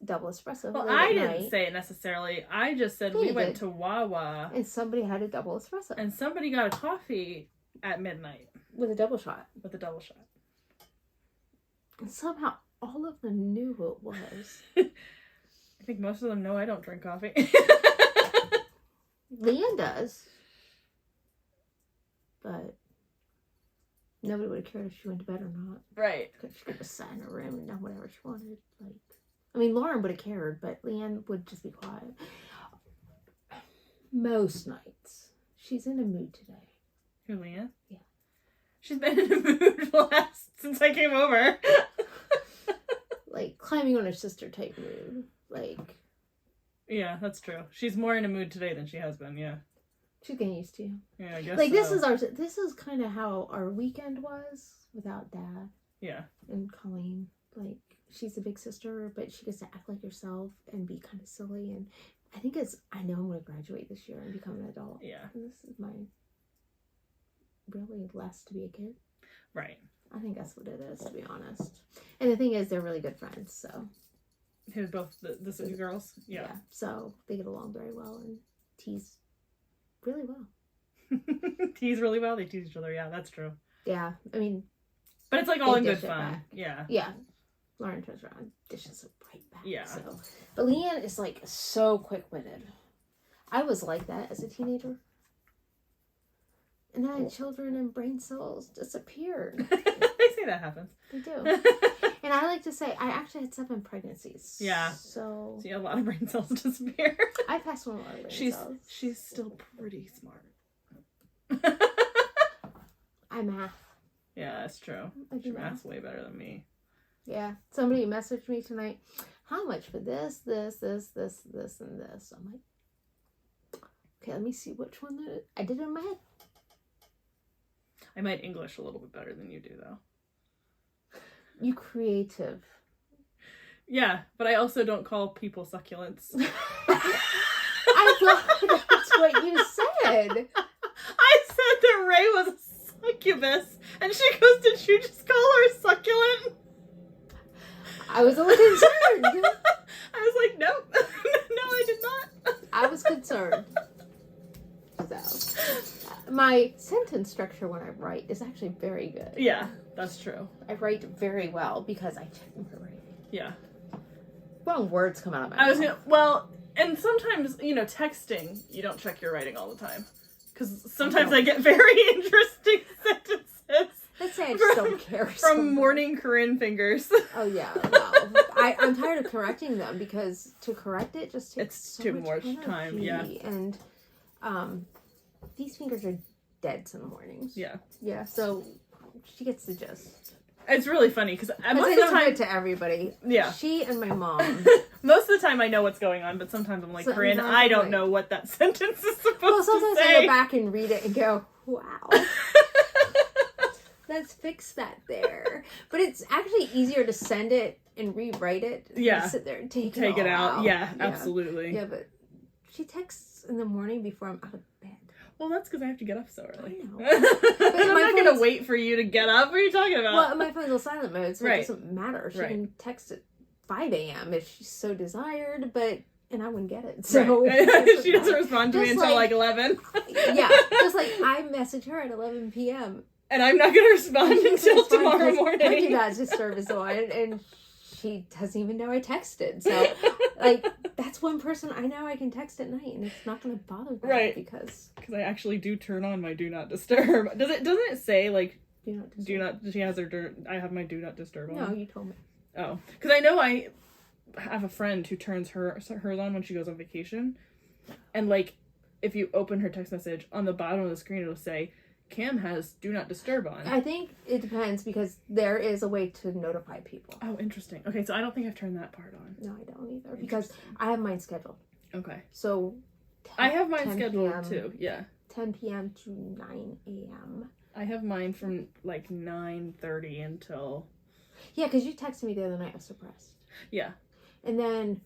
double espresso. Well, I didn't say it necessarily. I just said we went to Wawa. And somebody had a double espresso. And somebody got a coffee at midnight. With a double shot. And somehow all of them knew who it was. I think most of them know I don't drink coffee. Leanne does. But nobody would have cared if she went to bed or not. Right. Because she could have sat in her room and done whatever she wanted. Like, I mean, Lauren would have cared, but Leanne would just be quiet. Most nights. She's in a mood today. Who, Leanne? Yeah. She's been in a mood since I came over. Like, climbing on her sister type mood. Like, yeah, that's true. She's more in a mood today than she has been. Yeah, she's getting used to. Yeah, I guess. Like so. This is kind of how our weekend was without Dad. Yeah. And Colleen, like, she's a big sister, but she gets to act like herself and be kind of silly. And I think I know I'm going to graduate this year and become an adult. Yeah. And this is my really last to be a kid. Right. I think that's what it is, to be honest. And the thing is, they're really good friends, so. Who's both the two girls? Yeah. So they get along very well and tease really well. Tease really well? They tease each other. Yeah, that's true. Yeah. I mean. But it's like all in good fun. Back. Yeah. Yeah. Lauren turns around, dishes it right back. Yeah. So. But Leanne is like so quick-witted. I was like that as a teenager. And then I had children and brain cells disappeared. They say that happens. They do. And I like to say, I actually had 7 pregnancies. Yeah. So a lot of brain cells disappear. I passed on a lot of brain cells. She's still pretty smart. I math. Yeah, that's true. She maths way better than me. Yeah. Somebody messaged me tonight, how much for this, and this? I'm like, okay, let me see which one I did it in my head. I might English a little bit better than you do, though. You creative. Yeah, but I also don't call people succulents. I thought that's what you said. I said that Ray was a succubus, and she goes, did you just call her a succulent? I was a little concerned. I was like, nope. No, I did not. I was concerned. So, my sentence structure when I write is actually very good. Yeah, that's true. I write very well because I check my writing. Yeah. Wrong words come out of my mouth. Well, and sometimes, texting, you don't check your writing all the time. Because sometimes I get very interesting sentences. Let's say I just don't care. From morning Corrin fingers. Oh, yeah. No. I'm tired of correcting them because to correct it just takes so too much much time, yeah. And these fingers are dead some mornings. Yeah. Yeah, so she gets the gist. It's really funny because most I of the don't time do it to everybody. Yeah. She and my mom. Most of the time I know what's going on, but sometimes I'm like, Corrin, I don't know what that sentence is supposed to say. Well, sometimes I go back and read it and go, wow. Let's fix that there. But it's actually easier to send it and rewrite it. Yeah. Sit there and take it out. Yeah, yeah, absolutely. Yeah, but she texts in the morning before I'm out of bed. Well, that's because I have to get up so early. I know. I'm not going to wait for you to get up. What are you talking about? Well, my phone's on silent mode, so Right. it doesn't matter. She Right. can text at 5 a.m. if she's so desired, and I wouldn't get it. So right. She doesn't respond to me Just until like 11. Yeah, just like I message her at 11 p.m. And I'm not going to respond until tomorrow morning. Her do not disturb is on, and she doesn't even know I texted. So, like, that's one person I know I can text at night, and it's not going to bother them. Right. Because I actually do turn on my do not disturb. Doesn't it say like do not she has her I have my do not disturb on? No, you told me. Oh, because I know I have a friend who turns hers on when she goes on vacation, and like if you open her text message on the bottom of the screen, it'll say Cam has do not disturb on. I think it depends because there is a way to notify people. Oh, interesting. Okay, so I don't think I've turned that part on. No, I don't either because I have mine scheduled. Okay. So I have mine scheduled PM, too. Yeah. 10 p.m. to 9 a.m. I have mine from like 9:30 until. Yeah, because you texted me the other night. I was surprised. Yeah. And then,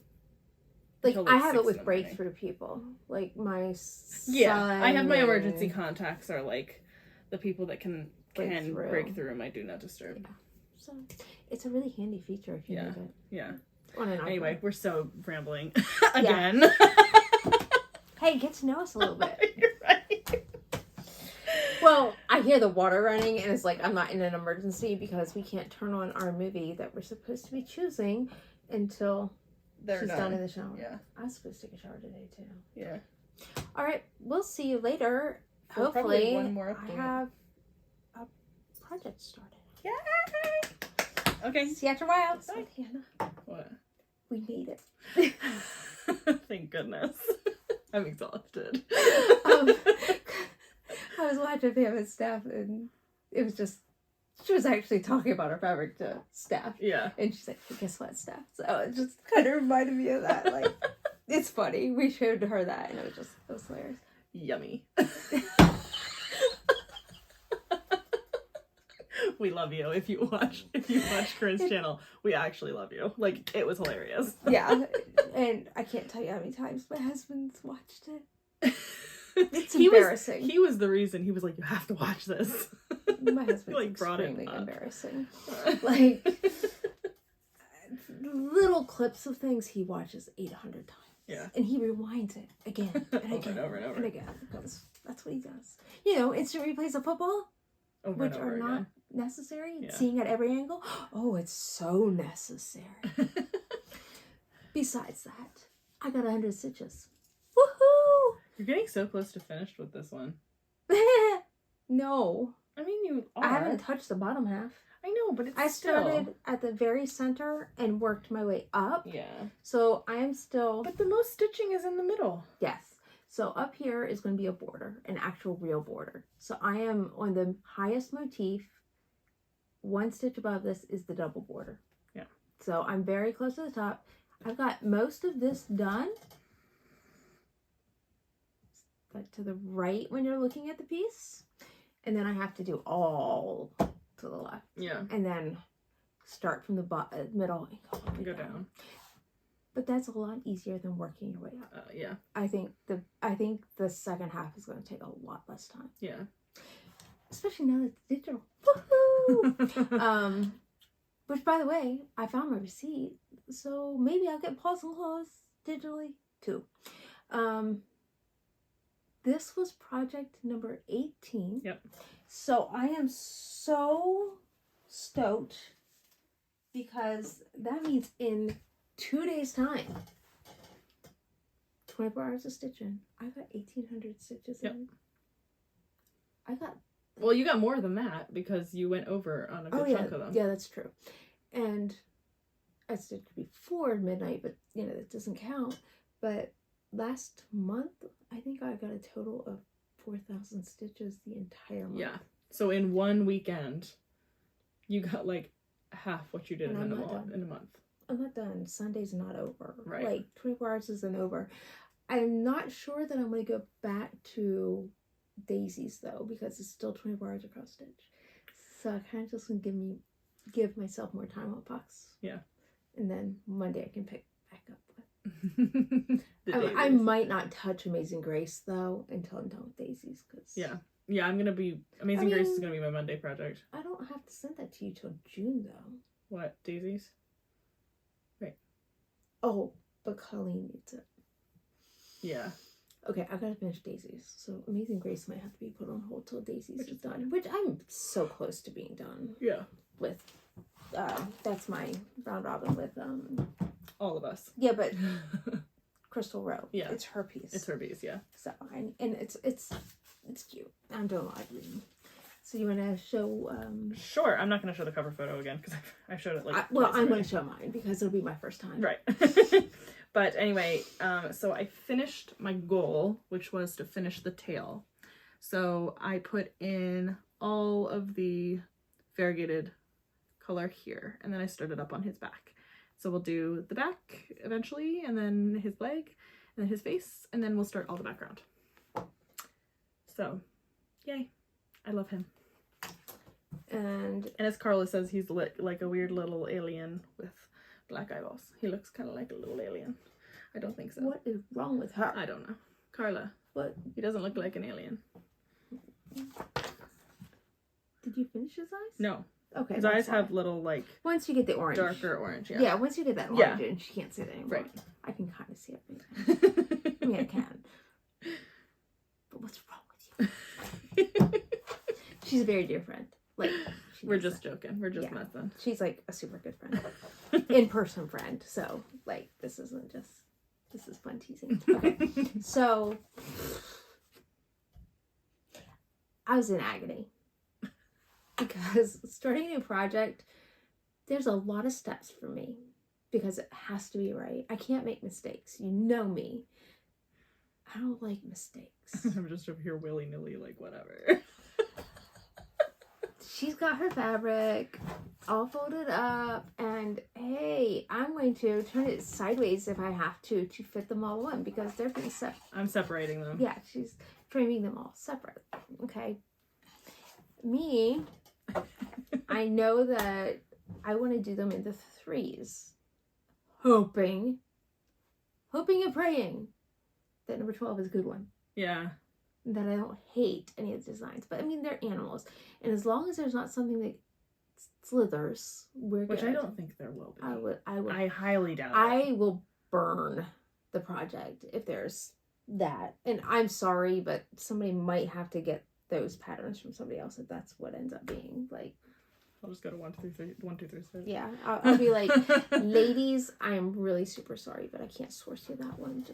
like, Until, I have it 6 with in the morning. breakthrough people. Like, my son. Yeah, I have my and emergency contacts are like the people that can break through my do not disturb. Yeah. So, it's a really handy feature if you need it. Yeah. On an Anyway, iPhone. we're so rambling again. Hey, get to know us a little bit. You're right. Well, I hear the water running, and it's like I'm not in an emergency because we can't turn on our movie that we're supposed to be choosing until she's done in the shower. Yeah. I was supposed to take a shower today, too. Yeah. All right, we'll see you later. For Hopefully, probably one more I update. have a project started. Yay! Okay. See you after a while. Outside, Hannah. What? We made it. Thank goodness. I'm exhausted. I was watching Pam's staff, and it was just, she was actually talking about her fabric to staff. Yeah. And she's like, hey, guess what, staff? So it just kind of reminded me of that. Like, it's funny. We showed her that, and it was hilarious. Yummy. We love you. If you watch Corrin's channel, we actually love you. Like, it was hilarious. Yeah. And I can't tell you how many times my husband's watched it. It's he embarrassing. He was the reason. He was like, you have to watch this. My husband's like, brought it extremely up. embarrassing. Like, little clips of things he watches 800 times. Yeah. And he rewinds it again and again and over and over. and again. Because that's what he does. You know, instant replays of football, Over which and over are not again. necessary. Yeah. Seeing at every angle. Oh, it's so necessary. Besides that, I got 100 stitches. Woohoo! You're getting so close to finished with this one. No. I mean, you are. I haven't touched the bottom half. I know, but it's I still. started at the very center and worked my way up. Yeah. So I am still... But the most stitching is in the middle. Yes. So up here is going to be a border, an actual real border. So I am on the highest motif. One stitch above this is the double border. Yeah. So I'm very close to the top. I've got most of this done. But to the right when you're looking at the piece. And then I have to do all to the left. Yeah. And then start from the middle and go, all the way Go down. But that's a lot easier than working your way up. Yeah. I think the second half is going to take a lot less time. Yeah. Especially now that it's digital. Woohoo! Which, by the way, I found my receipt, so maybe I'll get Paws and Claws digitally too. This was project number 18. Yep. So I am so stoked because that means in 2 days' time, 24 hours of stitching, I got 1,800 stitches in. Well, you got more than that because you went over on a good chunk of them. Yeah, that's true. And I stitched before midnight, but that doesn't count. But last month, I think I got a total of 4,000 stitches the entire month. Yeah. So in one weekend, you got like half what you did in a month. I'm not done. Sunday's not over. Right. Like 24 hours isn't over. I'm not sure that I'm going to go back to daisies though, because it's still 24 hours of cross stitch. So I kind of just want to give myself more time on pucks. Yeah. And then Monday I can pick back up with. I might not touch Amazing Grace though until I'm done with daisies. Yeah, I'm gonna be Amazing Grace is gonna be my Monday project. I don't have to send that to you till June though. What, daisies? Right. Oh, but Colleen needs it. Yeah. Okay, I gotta finish daisies. So Amazing Grace might have to be put on hold till daisies is done. Which I'm so close to being done. Yeah. With that's my round robin with all of us. Yeah, but Crystal Rowe. Yeah. It's her piece. It's her piece, yeah. So and it's cute. I'm doing a lot of reading. So you want to show? Sure. I'm not going to show the cover photo again because I showed it like. I'm going to show mine because it'll be my first time. Right. But anyway, so I finished my goal, which was to finish the tail. So I put in all of the variegated color here, and then I started up on his back. So we'll do the back eventually, and then his leg, and then his face, and then we'll start all the background. So, yay. I love him. And as Carla says, he's like a weird little alien with black eyeballs. He looks kind of like a little alien. I don't think so. What is wrong with her? I don't know. Carla. What? He doesn't look like an alien. Did you finish his eyes? No. Okay. His eyes have little, like... Once you get the orange. Darker orange, yeah. Yeah, once you get that orange, and she can't see it anymore. Right. I can kind of see everything. I mean, I can. But what's wrong with you? She's a very dear friend. Like, we're just joking. We're just messing. She's like a super good friend. In-person friend. So, like, this is fun teasing. Okay. So, I was in agony. Because starting a new project, there's a lot of steps for me. Because it has to be right. I can't make mistakes. You know me. I don't like mistakes. I'm just over here willy-nilly, like, whatever. She's got her fabric all folded up, and hey, I'm going to turn it sideways if I have to fit them all in because they're being separate. I'm separating them. Yeah, she's framing them all separate. Okay. Me, I know that I want to do them in the threes, hoping and praying that number 12 is a good one. Yeah. That I don't hate any of the designs. But I mean, they're animals. And as long as there's not something that slithers, we're good. Which I don't think there will be. I highly doubt it. I will burn the project if there's that. And I'm sorry, but somebody might have to get those patterns from somebody else if that's what ends up being. Like, I'll just go to 1, 2, 3, 1, 2, 3, 6. Yeah, I'll be like, ladies, I am really super sorry, but I can't source you that one.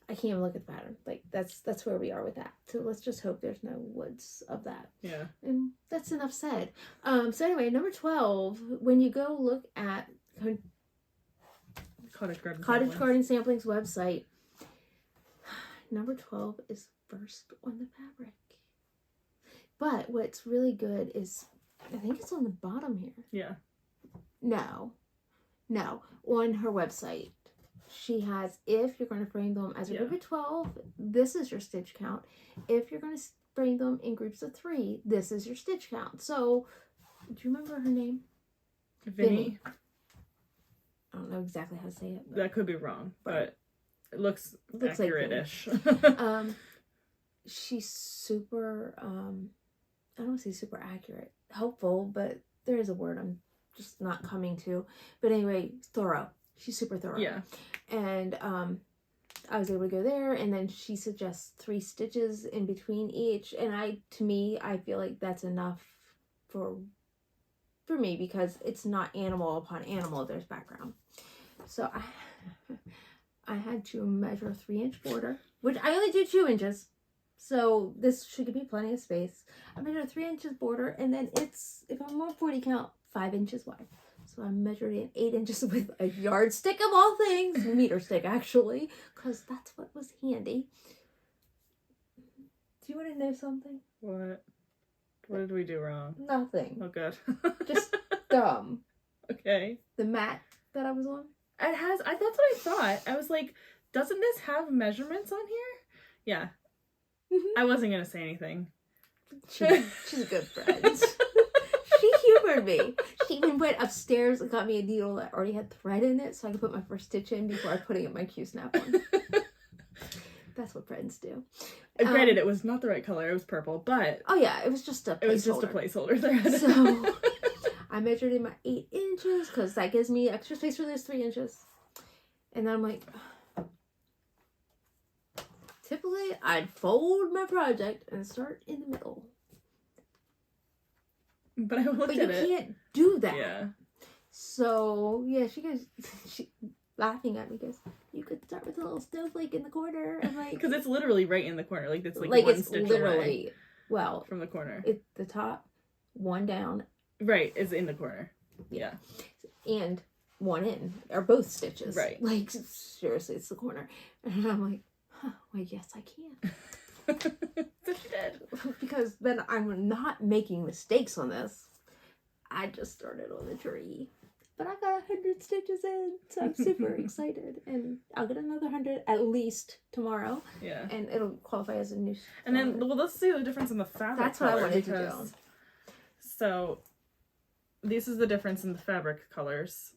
I can't even look at the pattern. Like, that's where we are with that. So let's just hope there's no woods of that. Yeah. And that's enough said. So anyway, number 12, when you go look at Cottage Garden Sampling's website, number 12 is first on the fabric. But what's really good is, I think it's on the bottom here. Yeah. No. On her website. She has, if you're going to frame them as a group of 12, this is your stitch count. If you're going to frame them in groups of 3. This is your stitch count. So, do you remember her name? Vinny. I don't know exactly how to say it. That could be wrong, but it looks accurate-ish. Like she's super, I don't want to say super accurate. Helpful, but there is a word I'm just not coming to. But anyway, thorough. She's super thorough. Yeah. And I was able to go there, and then she suggests 3 stitches in between each, and to me, I feel like that's enough for me, because it's not animal upon animal, there's background. So I had to measure 3-inch border, which I only do 2 inches, so this should give me plenty of space. I measured 3 inches border, and then it's, if I'm on 40 count, 5 inches wide. So I measured it 8 inches with a yardstick of all things, meter stick actually, because that's what was handy. Do you want to know something? What? What did we do wrong? Nothing. Oh, good. Just dumb. Okay. The mat that I was on? It has, that's what I thought. I was like, doesn't this have measurements on here? Yeah. I wasn't going to say anything. She's a good friend. She humored me. She even went upstairs and got me a needle that already had thread in it so I could put my first stitch in before I put it in my Q-snap on. That's what friends do. Granted, it was not the right color. It was purple, but... Oh, yeah. It was just a placeholder thread. So, I measured in my 8 inches because that gives me extra space for those 3 inches. And then I'm like... Typically, I'd fold my project and start in the middle. But I looked at it. But you can't do that. Yeah. So, yeah, she laughing at me goes, you could start with a little snowflake in the corner. And like... Because it's literally right in the corner. Like, it's like one it's stitch literally, away. Well... From the corner. It's the top, one down. Right, is in the corner. Yeah. And one in, or both stitches. Right. Like, seriously, it's the corner. And I'm like, well, yes, I can. So she did. Because then I'm not making mistakes on this. I just started on the tree. But I got 100 stitches in, so I'm super excited. And I'll get another 100 at least tomorrow. Yeah. And it'll qualify as a new start. And then, well, let's see the difference in the fabric. That's what I wanted to do. So, this is the difference in the fabric colors.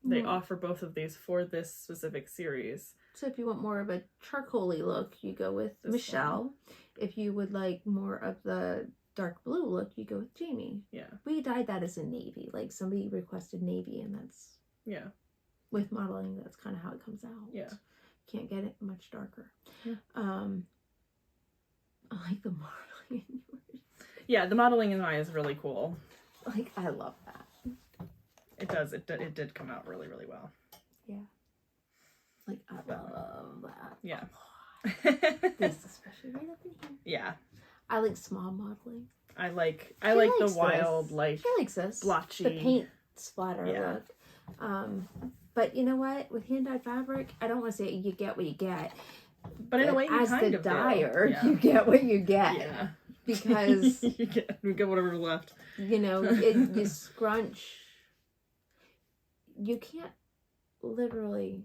They offer both of these for this specific series. So if you want more of a charcoaly look, you go with This Michelle. one. If you would like more of the dark blue look, you go with Jamie. Yeah. We dyed that as a navy. Like, somebody requested navy, and that's... Yeah. With modeling, that's kind of how it comes out. Yeah. Can't get it much darker. Yeah. I like the modeling in yours. Yeah, the modeling in mine is really cool. Like, I love that. It does. It did come out really, really well. Yeah. Like, I love that. Yeah. This especially right up in here. Yeah. I like small modeling. I like the wild, this. like, She likes this. blotchy. The paint splatter Yeah. look. But you know what? With hand-dyed fabric, I don't want to say you get what you get. But in a way, you as kind the of dyer, do. Yeah. you get what you get. Yeah. Because you get whatever's left. you know, you scrunch. You can't literally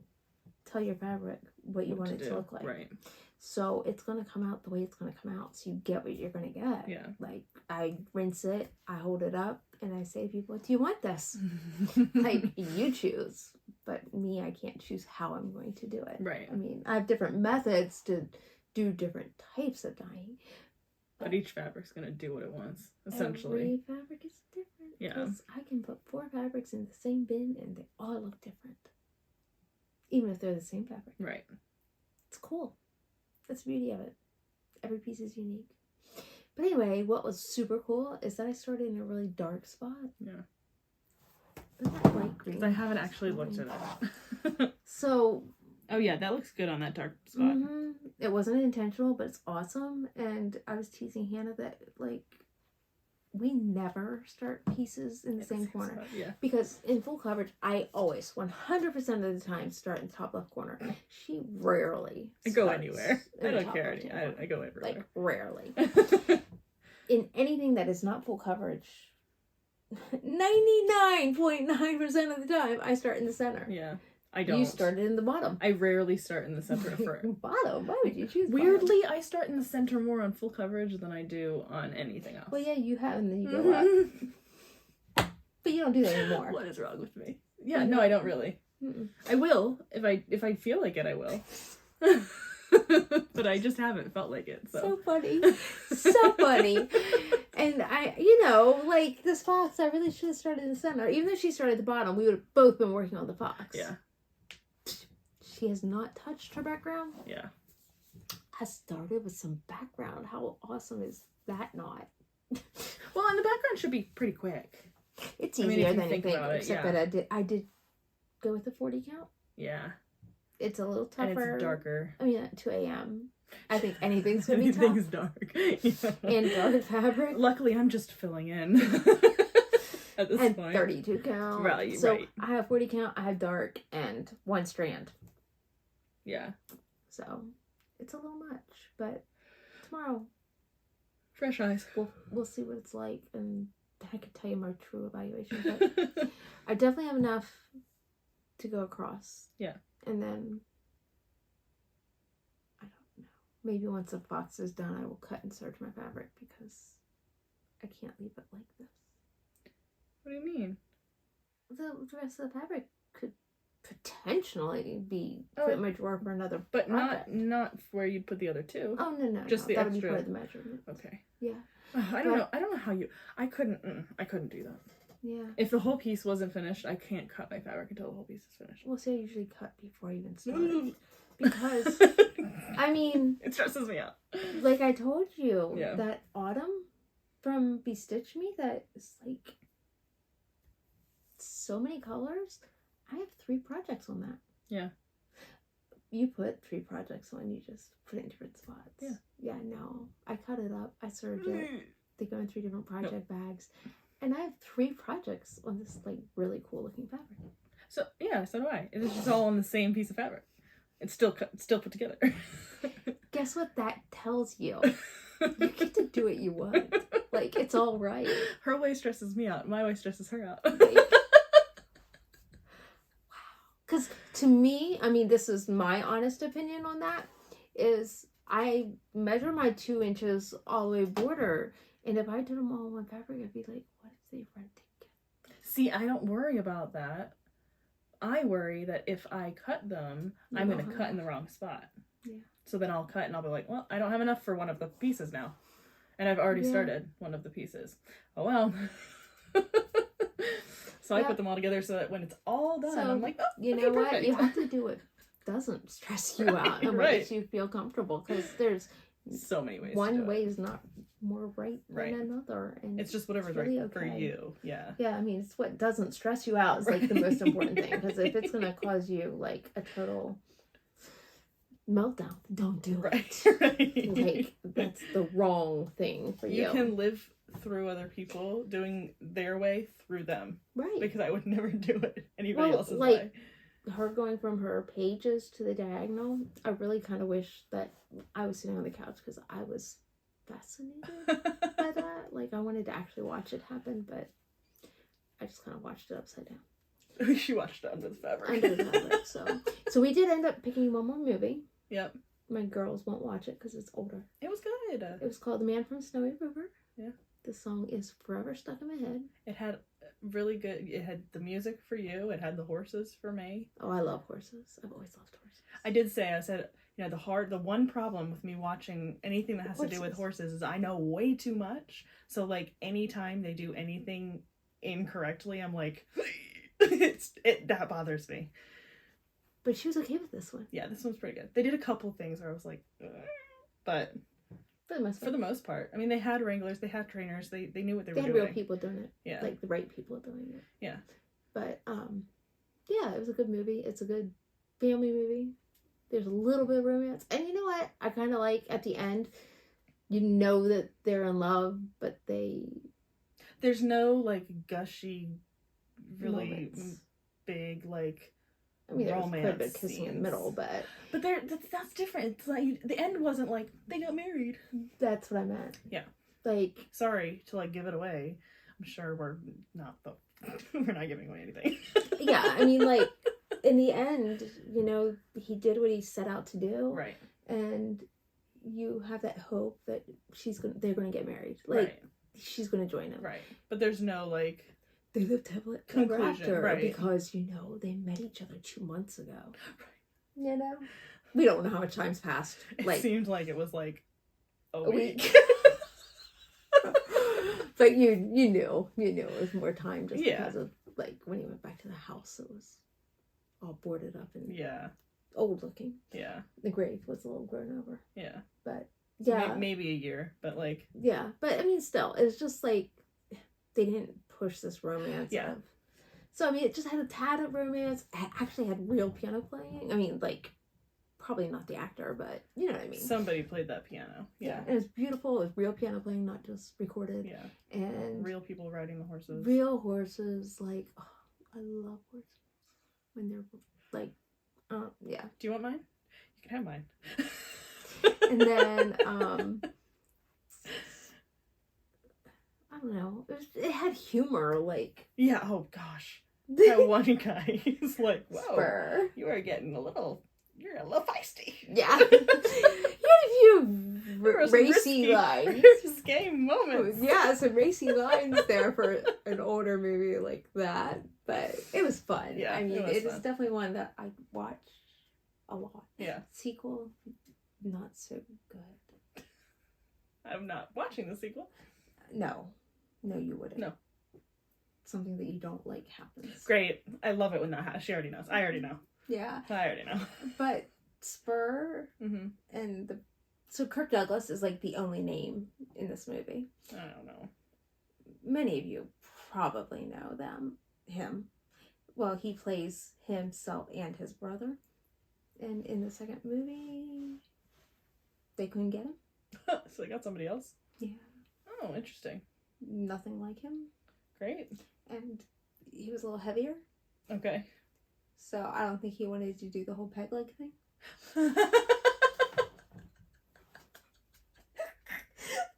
tell your fabric what you want it to look like. Right. So it's going to come out the way it's going to come out. So you get what you're going to get. Yeah. Like, I rinse it, I hold it up, and I say to people, do you want this? Like, you choose. But me, I can't choose how I'm going to do it. Right. I mean, I have different methods to do different types of dyeing. But each fabric's going to do what it wants, essentially. Every fabric is different. Yeah. Because I can put 4 fabrics in the same bin, and they all look different. Even if they're the same fabric. Right. It's cool. That's the beauty of it. Every piece is unique. But anyway, what was super cool is that I started in a really dark spot. Yeah. Isn't that light green? I haven't actually looked at it. So... Oh yeah, that looks good on that dark spot. It wasn't intentional, but it's awesome. And I was teasing Hannah that, like, we never start pieces in the same corner. Spot, yeah. Because in full coverage, I always, 100% of the time, start in the top left corner. She rarely I go anyway. I don't care. I go everywhere. Like, rarely. In anything that is not full coverage, 99.9% of the time, I start in the center. Yeah. I don't. You started in the bottom. I rarely start in the center for Bottom? Why would you choose Weirdly, I start in the center more on full coverage than I do on anything else. Well, yeah, you have, and then you go up. But you don't do that anymore. What is wrong with me? Yeah, no, I don't really. Mm-mm. I will if I feel like it. I will. But I just haven't felt like it. So funny. So funny. And like this fox, I really should have started in the center. Even though she started at the bottom, we would have both been working on the fox. Yeah. She has not touched her background. Yeah. I started with some background. How awesome is that not? Well, and the background should be pretty quick. It's easier than you think, it, except yeah. that I did go with the 40 count. Yeah. It's a little tougher. And it's darker. I mean, at 2 a.m. I think anything's going to be tough. Anything's dark. Yeah. And dark fabric. Luckily, I'm just filling in at this point. 32 count. Right, so right. I have 40 count, I have dark, and 1 strand. Yeah. So it's a little much, but tomorrow Fresh eyes. we'll see what it's like, and then I can tell you my true evaluation. But I definitely have enough to go across. Yeah. And then I don't know. Maybe once the fox is done, I will cut and serge my fabric because I can't leave it like this. What do you mean? The rest of the fabric could potentially be put in my drawer for another But project. not where you'd put the other two. Oh no, Just the that would extra. be part of the measurement. Okay. Yeah. I don't know how you. I couldn't do that. Yeah. If the whole piece wasn't finished, I can't cut my fabric until the whole piece is finished. Well, see, I usually cut before I even start. Because, I mean... It stresses me out. Like I told you, Yeah. that autumn from Bestitch Me, that is like... so many colors. I have 3 projects on that. Yeah. You put 3 projects on, you just put it in different spots. Yeah. Yeah, no. I cut it up, I served it. They go in 3 different project bags. And I have 3 projects on this, like, really cool looking fabric. So do I. It's just all on the same piece of fabric. It's still put together. Guess what that tells you? You get to do what you want. Like, it's all right. Her way stresses me out. My way stresses her out. Like, wow. Because to me, I mean, this is my honest opinion on that, is I measure my 2 inches all the way border, and if I did them all on one fabric, I'd be like, what if they rent it? See, I don't worry about that. I worry that if I cut them, I'm going to cut in the wrong spot. Yeah. So then I'll cut and I'll be like, well, I don't have enough for one of the pieces now. And I've already started one of the pieces. Oh, well. So I put them all together so that when it's all done, I'm like, oh, you know what? Perfect. You have to do what doesn't stress you out and makes you feel comfortable, because there's so many ways. One way is not more right than another, and it's just whatever's really right for you. Yeah. Yeah, I mean, it's what doesn't stress you out is like the most important thing, because if it's gonna cause you like a total meltdown, don't do it. Right. Like, that's the wrong thing for you. You can live through other people doing their way through them. Right. Because I would never do it anybody else's way. Her going from her pages to the diagonal, I really kind of wish that I was sitting on the couch, because I was fascinated by that. Like, I wanted to actually watch it happen, but I just kind of watched it upside down. She watched it under the fabric. Under the fabric, so we did end up picking one more movie. Yep. My girls won't watch it because it's older. It was good. It was called The Man from Snowy River. Yeah. The song is forever stuck in my head. It had really good, it had the music for you, it had the horses for me. Oh, I love horses. I've always loved horses. I said, you know, the one problem with me watching anything that has to do with horses is I know way too much. So, like, anytime they do anything incorrectly, I'm like, that bothers me. But she was okay with this one. Yeah, this one's pretty good. They did a couple things where I was like, but for the most part, I mean, they had wranglers, they had trainers, they knew what they were doing. They had real people doing it. Yeah. Like the right people doing it. Yeah. But, yeah, it was a good movie. It's a good family movie. There's a little bit of romance. And you know what? I kind of like, at the end, you know that they're in love, but there's no, like, gushy, really moments. big, like, I mean, there was romance quite a bit of kissing in the middle, but that's different. It's like the end wasn't like they got married. That's what I meant. Yeah. Like, sorry to like give it away. I'm sure we're not giving away anything. Yeah, I mean, like, in the end, you know, he did what he set out to do. Right. And you have that hope that they're gonna get married. Like, she's gonna join him. Right. But there's no, like... They lived ever conclusion, after. right. Because, you know, they met each other 2 months ago. Right. You know? We don't know how much time's passed. It seemed like it was, like, a week. But you knew it was more time just because of, like, when he went back to the house, it was all boarded up and old looking. Yeah. The grave was a little grown over. Yeah. But, so maybe a year, but, like... Yeah, but, I mean, still, it's just, like, they didn't push this romance of... So, I mean, it just had a tad of romance. It actually had real piano playing. I mean, like... Probably not the actor, but you know what I mean. Somebody played that piano. Yeah. And it was beautiful. It was real piano playing, not just recorded. Yeah. And real people riding the horses. Real horses. Like, oh, I love horses. When they're like, yeah. Do you want mine? You can have mine. And then, I don't know. It had humor, like. Yeah, oh gosh. That one guy, he's like, whoa, Spur. You are getting you're a little feisty. Yeah. You had a few racy lines. Risque moments. Yeah, some racy lines there for an older movie like that. But it was fun. Yeah, I mean, it is definitely one that I watch a lot. Yeah. Sequel, not so good. I'm not watching the sequel. No, you wouldn't. No. Something that you don't like happens. Great. I love it when that happens. She already knows. I already know. Yeah. I already know. But Spur and so Kirk Douglas is like the only name in this movie. I don't know. Many of you probably know him. Well, he plays himself and his brother. And in the second movie, they couldn't get him. So they got somebody else? Yeah. Oh, interesting. Nothing like him. Great. And he was a little heavier. Okay. So I don't think he wanted to do the whole peg leg thing.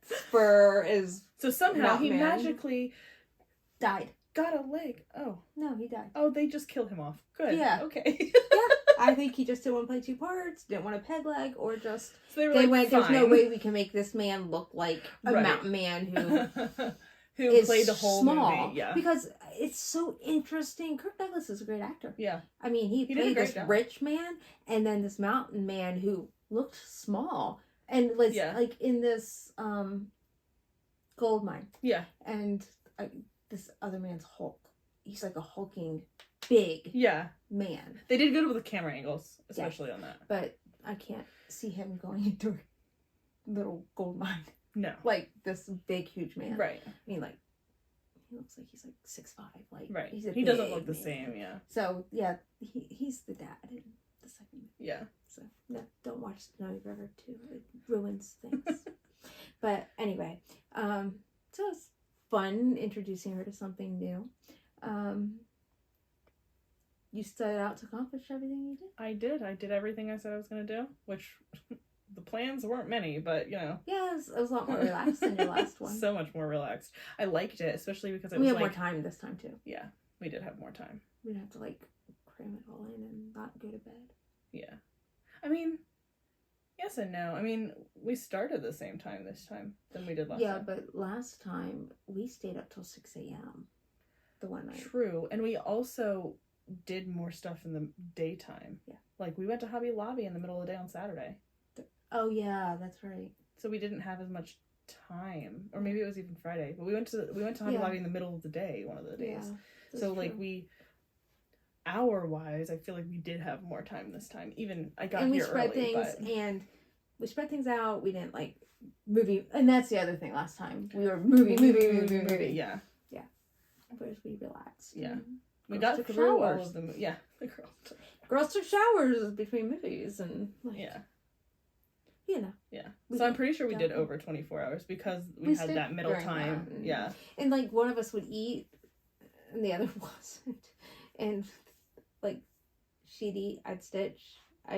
Spur is... So somehow he magically... died. Got a leg. Oh. No, he died. Oh, they just killed him off. Good. Yeah. Okay. Yeah. I think he just didn't want to play two parts, didn't want a peg leg, or just... So they went, there's no way we can make this man look like a mountain man who played the whole small movie. Yeah. Because it's so interesting. Kirk Douglas is a great actor. Yeah. I mean, he played this rich man and then this mountain man who looked small and was like in this gold mine. Yeah. And this other man's Hulk. He's like a hulking big man. They did good with the camera angles, especially on that. But I can't see him going into a little gold mine. No. Like this big, huge man. Right. I mean, like, he looks like he's like 6'5". Like, right. He doesn't look the same, yeah. So, yeah, he's the dad in the second movie. Yeah. So, no, don't watch Snowy River 2. It ruins things. But anyway, so it's fun introducing her to something new. You set out to accomplish everything you did? I did. I did everything I said I was going to do, which... The plans weren't many, but, you know. Yeah, it was a lot more relaxed than your last one. So much more relaxed. I liked it, especially because we had more time this time, too. Yeah, we did have more time. We didn't have to, like, cram it all in and not go to bed. Yeah. I mean, yes and no. I mean, we started the same time this time than we did last time. Yeah, but last time, we stayed up till 6 a.m. the one night. True, and we also did more stuff in the daytime. Yeah. Like, we went to Hobby Lobby in the middle of the day on Saturday. Oh, yeah, that's right. So we didn't have as much time. Or maybe it was even Friday. But we went to Hobby Lobby in the middle of the day, one of the days. Yeah, so, like, hour-wise, I feel like we did have more time this time. Even, I got here early, and we spread things out. We didn't, like, movie. And that's the other thing last time. We were movie. Yeah. Yeah. Whereas we relaxed. Yeah. We got through all of them. Yeah. The girls took showers between movies and, like... Yeah. You know. Yeah. So I'm pretty sure we did over 24 hours because we had that middle time. Yeah. And like one of us would eat and the other wasn't. And like she'd eat, I'd stitch.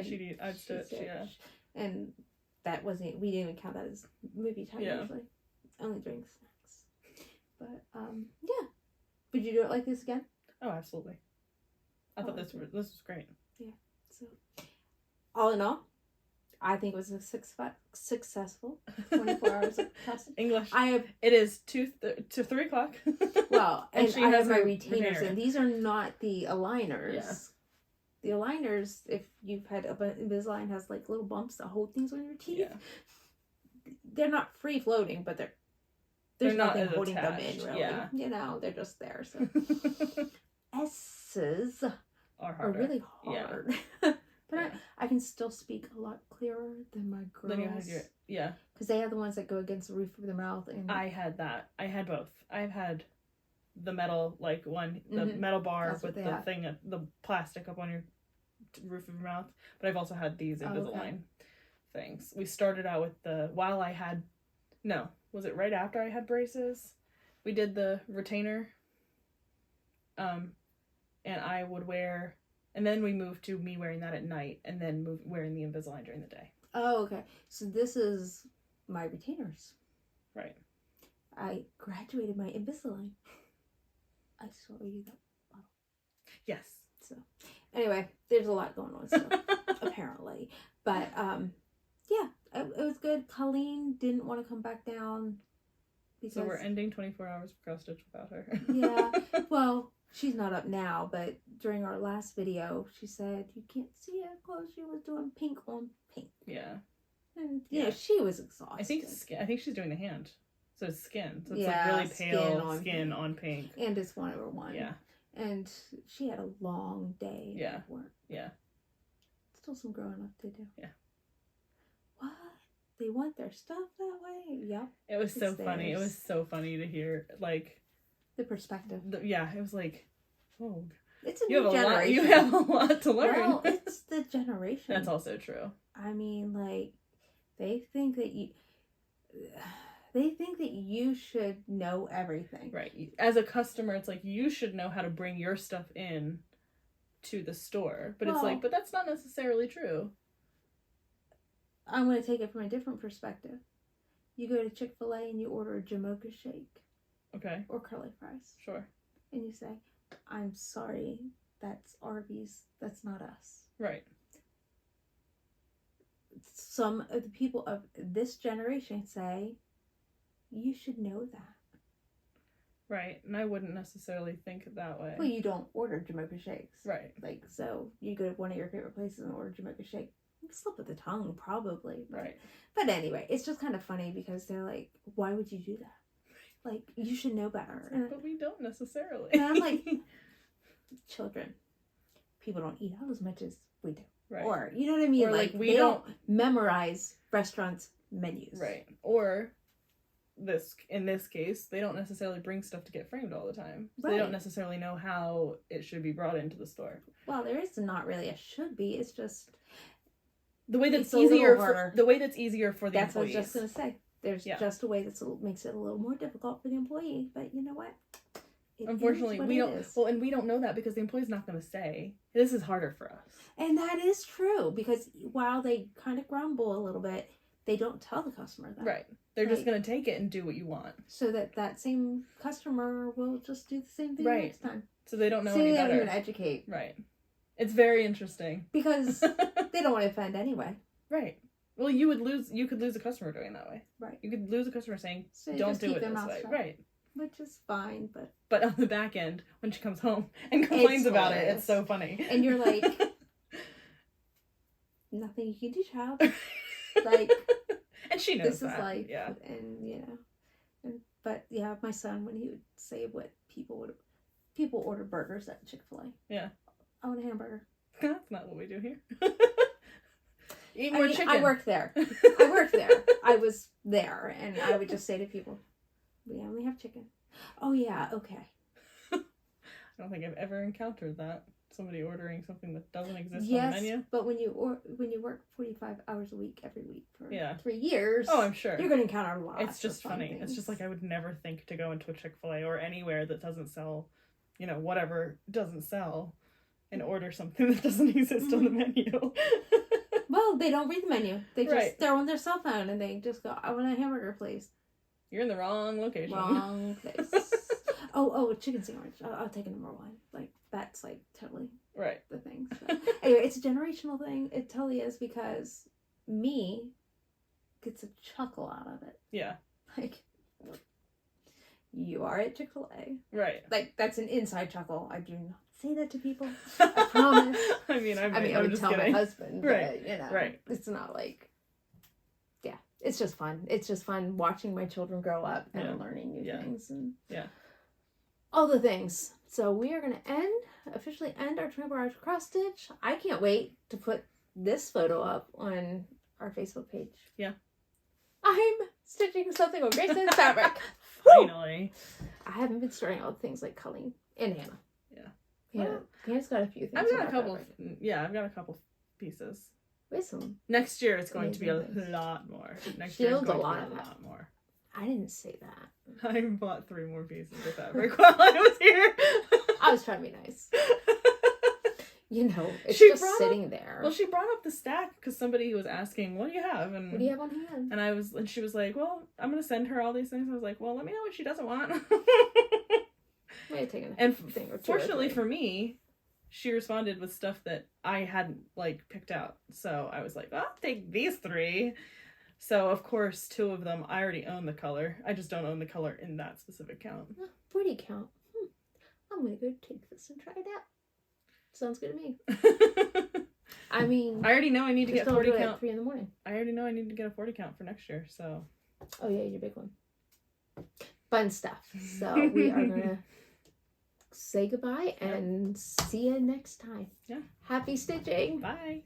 She'd eat, I'd stitch, yeah. And that wasn't, we didn't even count that as movie time usually. Only during snacks. But yeah. Would you do it like this again? Oh, absolutely. I thought this was great. Yeah. So, all in all, I think it was a successful 24 hours of pressing. English. It is 2 to 3 o'clock. Well, and she I has have my her retainers, retainer. and these are not the aligners. Yeah. The aligners, if you've had Invisalign, has like little bumps that hold things on your teeth. Yeah. They're not free floating, but there's They're not nothing holding them in, attached, really. yeah. You know, they're just there. So S's are really hard. Yeah. But yeah. I can still speak a lot clearer than my girls. Then you had yeah. Because they have the ones that go against the roof of the mouth. And I had that. I had both. I've had the metal, like the metal bar with the thing, the plastic up on your roof of your mouth. But I've also had these Invisalign things. We started out with was it right after I had braces? We did the retainer. And I would wear, and then we moved to me wearing that at night, and then wearing the Invisalign during the day. Oh, okay. So this is my retainers. Right. I graduated my Invisalign. I saw you that bottle. Yes. So, anyway, there's a lot going on still, apparently. But, yeah, it was good. Colleen didn't want to come back down. Because, so we're ending 24 hours of Girl Stitch without her. Yeah. Well, she's not up now, but during our last video, she said, you can't see it because she was doing pink on pink. Yeah. And, you know, she was exhausted. I think she's doing the hand. So it's skin. So it's yeah, like really pale skin on pink. And it's 1/1. Yeah. And she had a long day of work. Yeah. Still some growing up to do. Yeah. What? They want their stuff that way? Yep. It was so funny. It was so funny to hear, like... the perspective. It was like, oh... It's a new generation. You have a lot to learn. Well, it's the generation. That's also true. I mean, like, they think that you should know everything. Right. As a customer, it's like, you should know how to bring your stuff in to the store. But it's like, but that's not necessarily true. I'm going to take it from a different perspective. You go to Chick-fil-A and you order a Jamocha shake. Okay. Or curly fries. Sure. And you say, I'm sorry, that's Arby's. That's not us. Right. Some of the people of this generation say, you should know that. Right. And I wouldn't necessarily think that way. Well, you don't order Jamocha shakes. Right. Like, so you go to one of your favorite places and order Jamocha shake. Slip of the tongue, probably. But, right. But anyway, it's just kind of funny because they're like, why would you do that? Like, you should know better. But we don't necessarily. And I'm like, children, people don't eat out as much as we do. Right. Or, you know what I mean? Or like we don't memorize restaurants' menus. Right. Or, in this case, they don't necessarily bring stuff to get framed all the time. So They don't necessarily know how it should be brought into the store. Well, there is not really a should be. It's just... the way that's easier for the employees. That's what I was just going to say. There's just a way that makes it a little more difficult for the employee, but you know what? Unfortunately, we don't. Well, and we don't know that because the employee's not going to say, "This is harder for us." And that is true because while they kind of grumble a little bit, they don't tell the customer that. Right. They're just going to take it and do what you want, so that same customer will just do the same thing next time. So they don't know any better. They don't even educate. Right. It's very interesting because they don't want to offend anyway. Right. Well, you could lose a customer doing that way. Right. You could lose a customer saying, so don't do it this way. Shut. Right. Which is fine, but... But on the back end, when she comes home and complains about it, it's so funny. And you're like, nothing you can do, child. Like... And she knows this is life. Yeah. And, you know... But, yeah, my son, when he would say what people order burgers at Chick-fil-A. Yeah. I want a hamburger. That's not what we do here. Eat more chicken. I worked there. I was there, and I would just say to people, we only have chicken. Oh, yeah, okay. I don't think I've ever encountered that. Somebody ordering something that doesn't exist on the menu. Yes, but when you work 45 hours a week every week for 3 years... Oh, I'm sure. You're going to encounter a lot. It's just funny. Things. It's just like I would never think to go into a Chick-fil-A or anywhere that doesn't sell, whatever doesn't sell, and order something that doesn't exist on the menu. Well, they don't read the menu. They just throw on their cell phone and they just go, I want a hamburger, please. You're in the wrong location. Wrong place. Oh, a chicken sandwich. I'll take a number one. Like, that's like totally Right. the things. But anyway, it's a generational thing. It totally is, because me gets a chuckle out of it. Yeah. Like, you are at Chick-fil-A. Right. Like, that's an inside chuckle. I do not say that to people. I promise. I mean, I would just tell kidding. my husband, Right. but, you know, Right. it's not like, yeah, it's just fun. It's just fun watching my children grow up and learning new things and all the things. So we are going to officially end our 24-hour cross stitch. I can't wait to put this photo up on our Facebook page. Yeah. I'm stitching something on GraceNotesFabrics. Finally. I haven't been starting out with things like Colleen and Hannah. Yeah. Hannah's got a few things. I've got a couple. I've got a couple pieces. Wisdom. Next year it's going to be a lot more. Next year it's going to be a lot more. I didn't say that. I bought 3 more pieces of fabric while I was here. I was trying to be nice. You know, it's She just brought sitting there. Well, she brought up the stack because somebody was asking, "What do you have?" And what do you have on hand? and she was like, "Well, I'm gonna send her all these things." I was like, "Well, let me know what she doesn't want." May take a And thing or two. fortunately for me, she responded with stuff that I hadn't like picked out. So I was like, "I'll take these 3." So of course, 2 of them I already own the color. I just don't own the color in that specific count. Where do you count? I'm gonna go take this and try it out. Sounds good to me. I mean, I already know I need to get 40 count. At 3 a.m. I already know I need to get a 40 count for next year. So. Oh yeah, your big one. Fun stuff. So we are gonna say goodbye and see you next time. Yeah. Happy stitching. Bye.